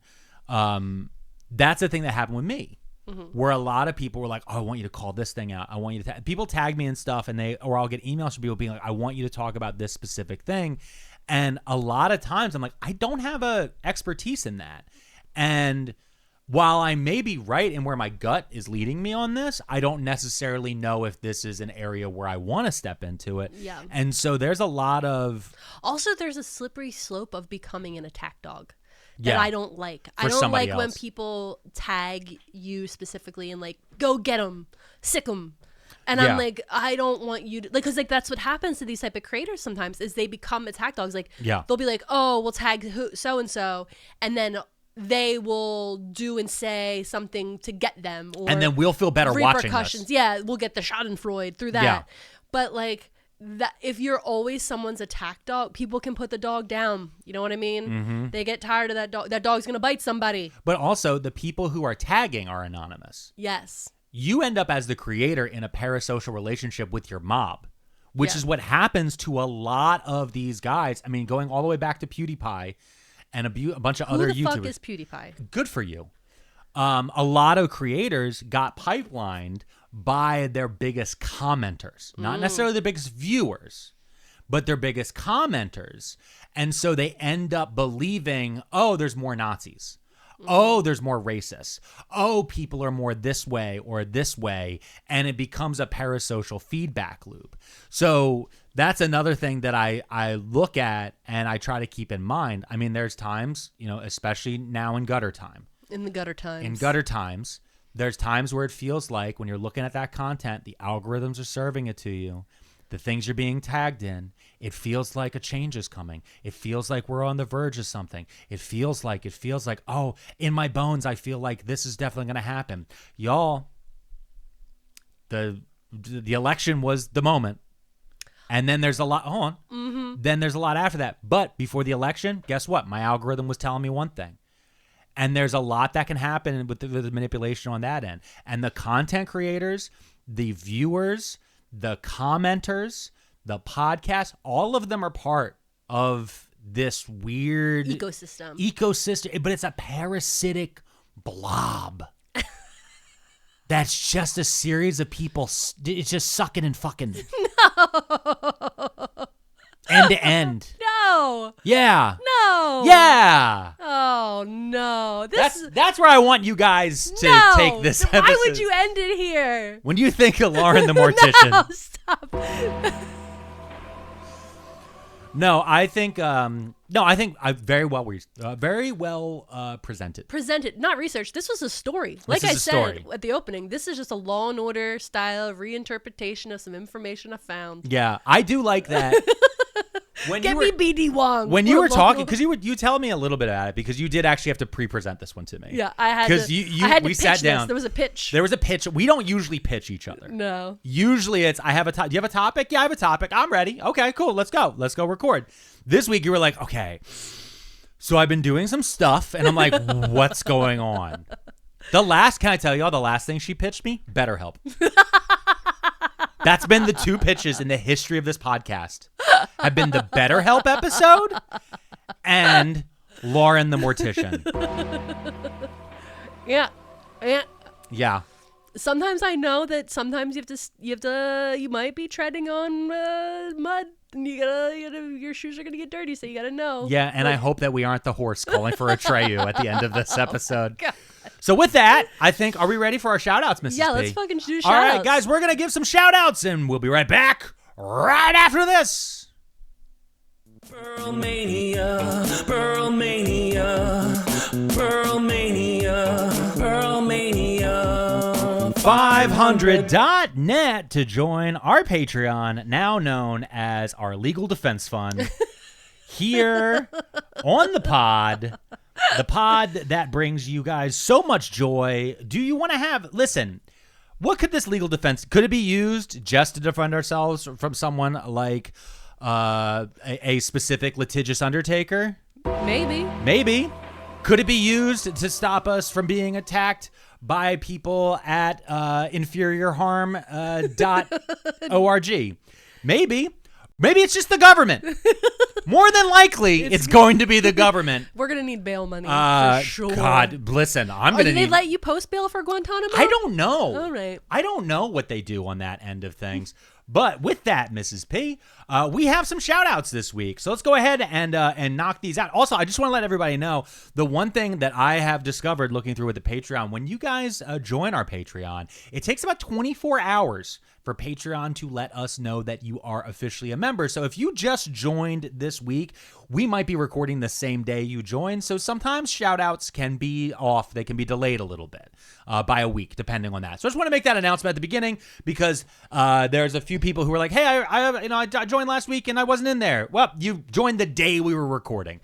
that's the thing that happened with me. Where a lot of people were like, oh, I want you to call this thing out. I want you to people tag me and stuff, or I'll get emails from people being like, I want you to talk about this specific thing. And a lot of times I'm like, I don't have a expertise in that. And while I may be right in where my gut is leading me on this, I don't necessarily know if this is an area where I want to step into it. Yeah. And so there's a lot of... Also, there's a slippery slope of becoming an attack dog that Yeah. I don't like. For I don't somebody like when else. people tag you specifically and like, go get them, sick them. And Yeah. I'm like, I don't want you to, like, because like that's what happens to these type of creators sometimes is they become attack dogs. Like, Yeah. they'll be like, oh, we'll tag so and so, and then they will do and say something to get them, or And then we'll feel better watching repercussions. this. Yeah, we'll get the Schadenfreude through that. Yeah. But like that, if you're always someone's attack dog, people can put the dog down. You know what I mean? Mm-hmm. They get tired of that dog. That dog's gonna bite somebody. But also, the people who are tagging are anonymous. Yes. You end up as the creator in a parasocial relationship with your mob, which Yeah. is what happens to a lot of these guys. I mean, going all the way back to PewDiePie and a bunch of other Who the YouTubers. fuck is PewDiePie? Good for you. A lot of creators got pipelined by their biggest commenters, not necessarily their biggest viewers, but their biggest commenters. And so they end up believing, oh, there's more Nazis. Oh, there's more racists. Oh, people are more this way or this way. And it becomes a parasocial feedback loop. So that's another thing that I look at and I try to keep in mind. I mean, there's times, especially now in gutter time. In the gutter times. In gutter times, there's times where it feels like when you're looking at that content, the algorithms are serving it to you. The things you're being tagged in, it feels like a change is coming. It feels like we're on the verge of something. It feels like, oh, in my bones, I feel like this is definitely going to happen. Y'all, the election was the moment. And then there's a lot, Then there's a lot after that. But before the election, guess what? My algorithm was telling me one thing. And there's a lot that can happen with the manipulation on that end. And the content creators, the viewers, the commenters, the podcast, all of them are part of this weird ecosystem, but it's a parasitic blob. That's just a series of people. It's just sucking and fucking. No. End to end. No. Yeah. No. Yeah. Oh no. That's where I want you guys to take this episode. Why would you end it here? When you think of Lauren the Mortician. No, stop. I think I very well presented. Presented, not researched. This was a story. Like I said at the opening, this is just a Law and Order style reinterpretation of some information I found. Yeah, I do like that. Get me BD Wong. When you were talking, because you tell me a little bit about it, because you did actually have to pre-present this one to me. Yeah, I had because we sat down. This. There was a pitch. There was a pitch. We don't usually pitch each other. No. Usually it's, I have a topic. Do you have a topic? Yeah, I have a topic. I'm ready. Okay, cool. Let's go. Let's go record. This week you were like, okay, so I've been doing some stuff, and I'm like, what's going on? Can I tell y'all the last thing she pitched me? BetterHelp. That's been the two pitches in the history of this podcast. Have been the BetterHelp episode and Lauren the Mortician. Yeah. Yeah. Sometimes I know that sometimes you might be treading on mud, and your shoes are gonna get dirty, so you gotta know. Yeah, and I hope that we aren't the horse calling for Atreyu at the end of this episode. God. So with that, I think, are we ready for our shout-outs, Mrs. Yeah, P? let's fucking do shout-outs. All right, guys, we're gonna give some shout-outs, and we'll be right back right after this. Pearlmania, Pearlmania, Pearlmania, Pearlmania. 500.net to join our Patreon, now known as our Legal Defense Fund, here on the pod that brings you guys so much joy. Do you want to listen, what could this legal defense, could it be used just to defend ourselves from someone like a specific litigious Undertaker? Maybe. Could it be used to stop us from being attacked by people at inferiorharm.org? Maybe it's just the government. More than likely, it's going to be the government. We're going to need bail money for sure. God, listen, I'm going to need... Did they let you post bail for Guantanamo? I don't know. All right. I don't know what they do on that end of things. But with that, Mrs. P, we have some shout outs this week. So let's go ahead and knock these out. Also, I just want to let everybody know the one thing that I have discovered looking through with the Patreon, when you guys join our Patreon, it takes about 24 hours for Patreon to let us know that you are officially a member. So if you just joined this week, we might be recording the same day you joined. So sometimes shout outs can be off. They can be delayed a little bit by a week, depending on that. So I just want to make that announcement at the beginning because there's a few people who were like, hey, I joined last week and I wasn't in there. Well, you joined the day we were recording.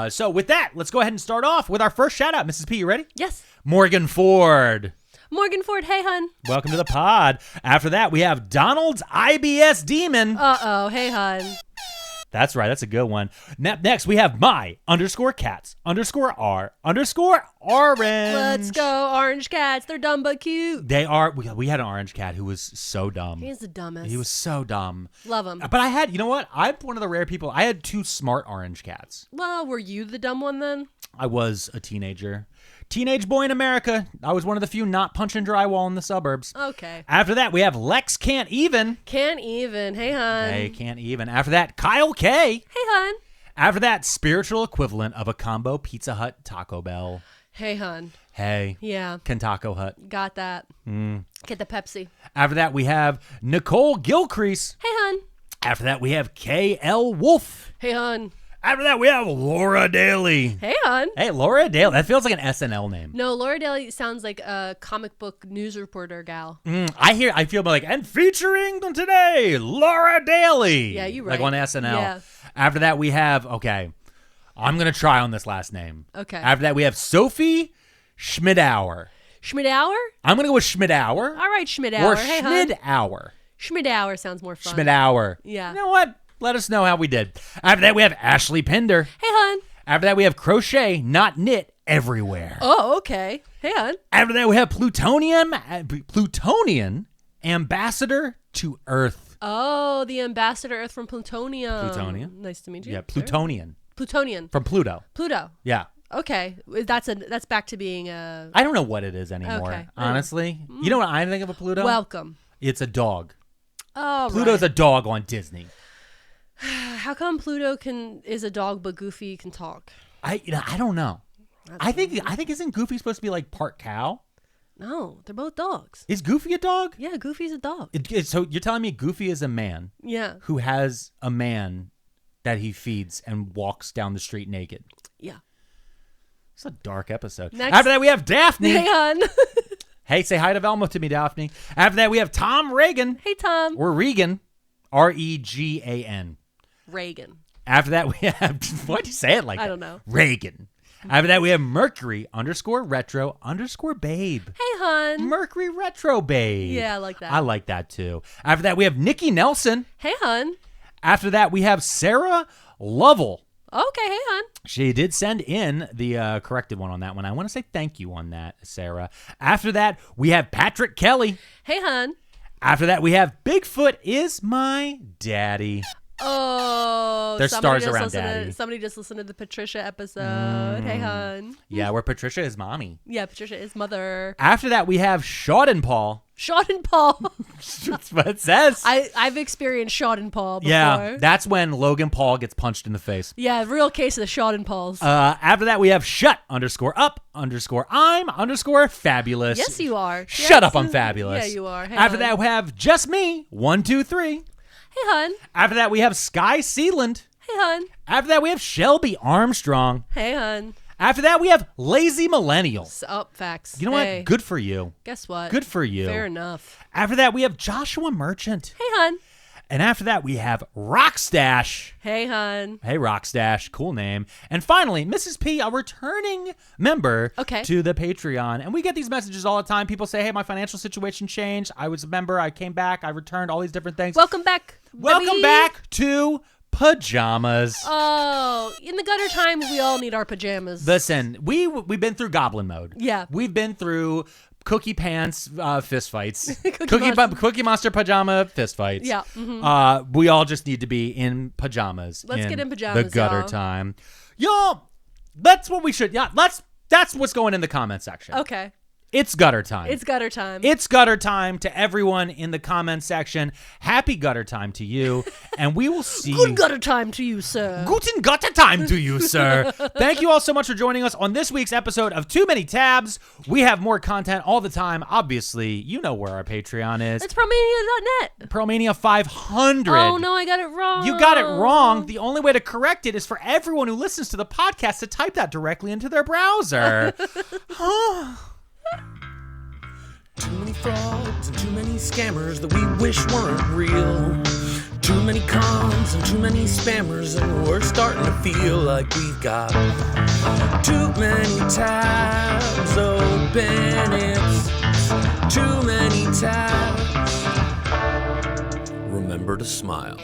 So with that, let's go ahead and start off with our first shout out. Mrs. P, you ready? Yes. Morgan Ford. Morgan Ford, hey, hun. Welcome to the pod. After that, we have Donald's IBS Demon. Uh-oh, hey, hun. That's right. That's a good one. Next, we have my_cats_R_orange. Let's go, orange cats. They're dumb but cute. They are. We had an orange cat who was so dumb. He's the dumbest. He was so dumb. Love him. But I had, you know what? I'm one of the rare people. I had 2 smart orange cats. Well, were you the dumb one then? I was a teenager. Teenage boy in America. I was one of the few not punching drywall in the suburbs. Okay. After that, we have Lex Can't Even. Can't even. Hey, hun. Hey, Can't Even. After that, Kyle K. Hey, hun. After that, spiritual equivalent of a combo Pizza Hut Taco Bell. Hey, hun. Hey. Yeah. Taco Hut. Got that. Get the Pepsi. After that, we have Nicole Gilcrease. Hey, hun. After that, we have KL Wolf. Hey, hun. After that, we have Laura Daly. Hey, hun. Hey, Laura Daly. That feels like an SNL name. No, Laura Daly sounds like a comic book news reporter gal. I feel like, and featuring today, Laura Daly. Yeah, you're right. Like on SNL. Yeah. After that, we have, I'm going to try on this last name. Okay. After that, we have Sophie Schmidauer. Schmidauer? I'm going to go with Schmidauer. All right, Schmidauer. Or Hey, hun. Schmidauer. Schmidauer sounds more fun. Schmidauer. Yeah. You know what? Let us know how we did. After that, we have Ashley Pinder. Hey, hun. After that, we have Crochet, Not Knit, Everywhere. Oh, okay. Hey, hun. After that, we have Plutonian Ambassador to Earth. Oh, the Ambassador Earth from Plutonium. Plutonian? Nice to meet you. Yeah, Plutonian. Plutonian. From Pluto. Pluto. Yeah. Okay. That's back to being a... I don't know what it is anymore, Okay. honestly. You know what I think of a Pluto? Welcome. It's a dog. Oh, Pluto's right. a dog on Disney. How come Pluto is a dog but Goofy can talk? I don't know. I think isn't Goofy supposed to be like part cow? No, they're both dogs. Is Goofy a dog? Yeah, Goofy's a dog. So you're telling me Goofy is a man Yeah. who has a man that he feeds and walks down the street naked? Yeah. It's a dark episode. Next. After that, we have Daphne. Hey, hon. Hey, say hi to Velma to me, Daphne. After that, we have Tom Reagan. Hey, Tom. Or Regan. Regan. Reagan. After that, we have... Why'd you say it like that? I don't know. Reagan. After that, we have Mercury_retro_babe. Hey, hon. Mercury Retro Babe. Yeah, I like that. I like that, too. After that, we have Nikki Nelson. Hey, hon. After that, we have Sarah Lovell. Okay, hey, hon. She did send in the corrected one on that one. I want to say thank you on that, Sarah. After that, we have Patrick Kelly. Hey, hon. After that, we have Bigfoot is my daddy. Oh, There's somebody stars just around listened daddy. Somebody just listened to the Patricia episode. Hey, hon. Yeah, where Patricia is mommy. Yeah, Patricia is mother. After that, we have Shaud and Paul. Shaud and Paul. That's what it says. I've experienced Shaud and Paul before. Yeah, that's when Logan Paul gets punched in the face. Yeah, real case of the Shaud and Pauls. After that, we have shut_up_I'm_fabulous. Yes, you are. Shut Yes. up, I'm fabulous. Yeah, you are. Hey, After hon. that, we have just me, 1, 2, 3. Hey, hon. After that, we have Sky Sealand. Hey, hon. After that, we have Shelby Armstrong. Hey, hon. After that, we have Lazy Millennial. Facts. You know Hey, what? Good for you. Guess what? Good for you. Fair enough. After that, we have Joshua Merchant. Hey, hon. And after that, we have Rockstash. Hey, hon. Hey, Rockstash. Cool name. And finally, Mrs. P, a returning member to the Patreon. And we get these messages all the time. People say, hey, my financial situation changed. I was a member. I came back. I returned. All these different things. Welcome back. Welcome baby. back to pajamas. Oh, in the gutter times, we all need our pajamas. Listen, we've been through goblin mode. Yeah. We've been through cookie pants fist fights. Monster. Cookie Monster pajama fist fights. Yeah. Mm-hmm. We all just need to be in pajamas. Let's get in pajamas, the gutter y'all. time. Y'all, that's what we should. Yeah, that's what's going in the comment section. Okay. It's gutter time. It's gutter time. It's gutter time to everyone in the comment section. Happy gutter time to you. And we will see you. Good gutter time to you, sir. Guten gutter time to you, sir. Thank you all so much for joining us on this week's episode of Too Many Tabs. We have more content all the time. Obviously, you know where our Patreon is. It's Pearlmania.net. Pearlmania 500. Oh, no, I got it wrong. You got it wrong. The only way to correct it is for everyone who listens to the podcast to type that directly into their browser. Too many frauds and too many scammers that we wish weren't real. Too many cons and too many spammers, and we're starting to feel like we've got too many tabs open. It's too many tabs. Remember to smile.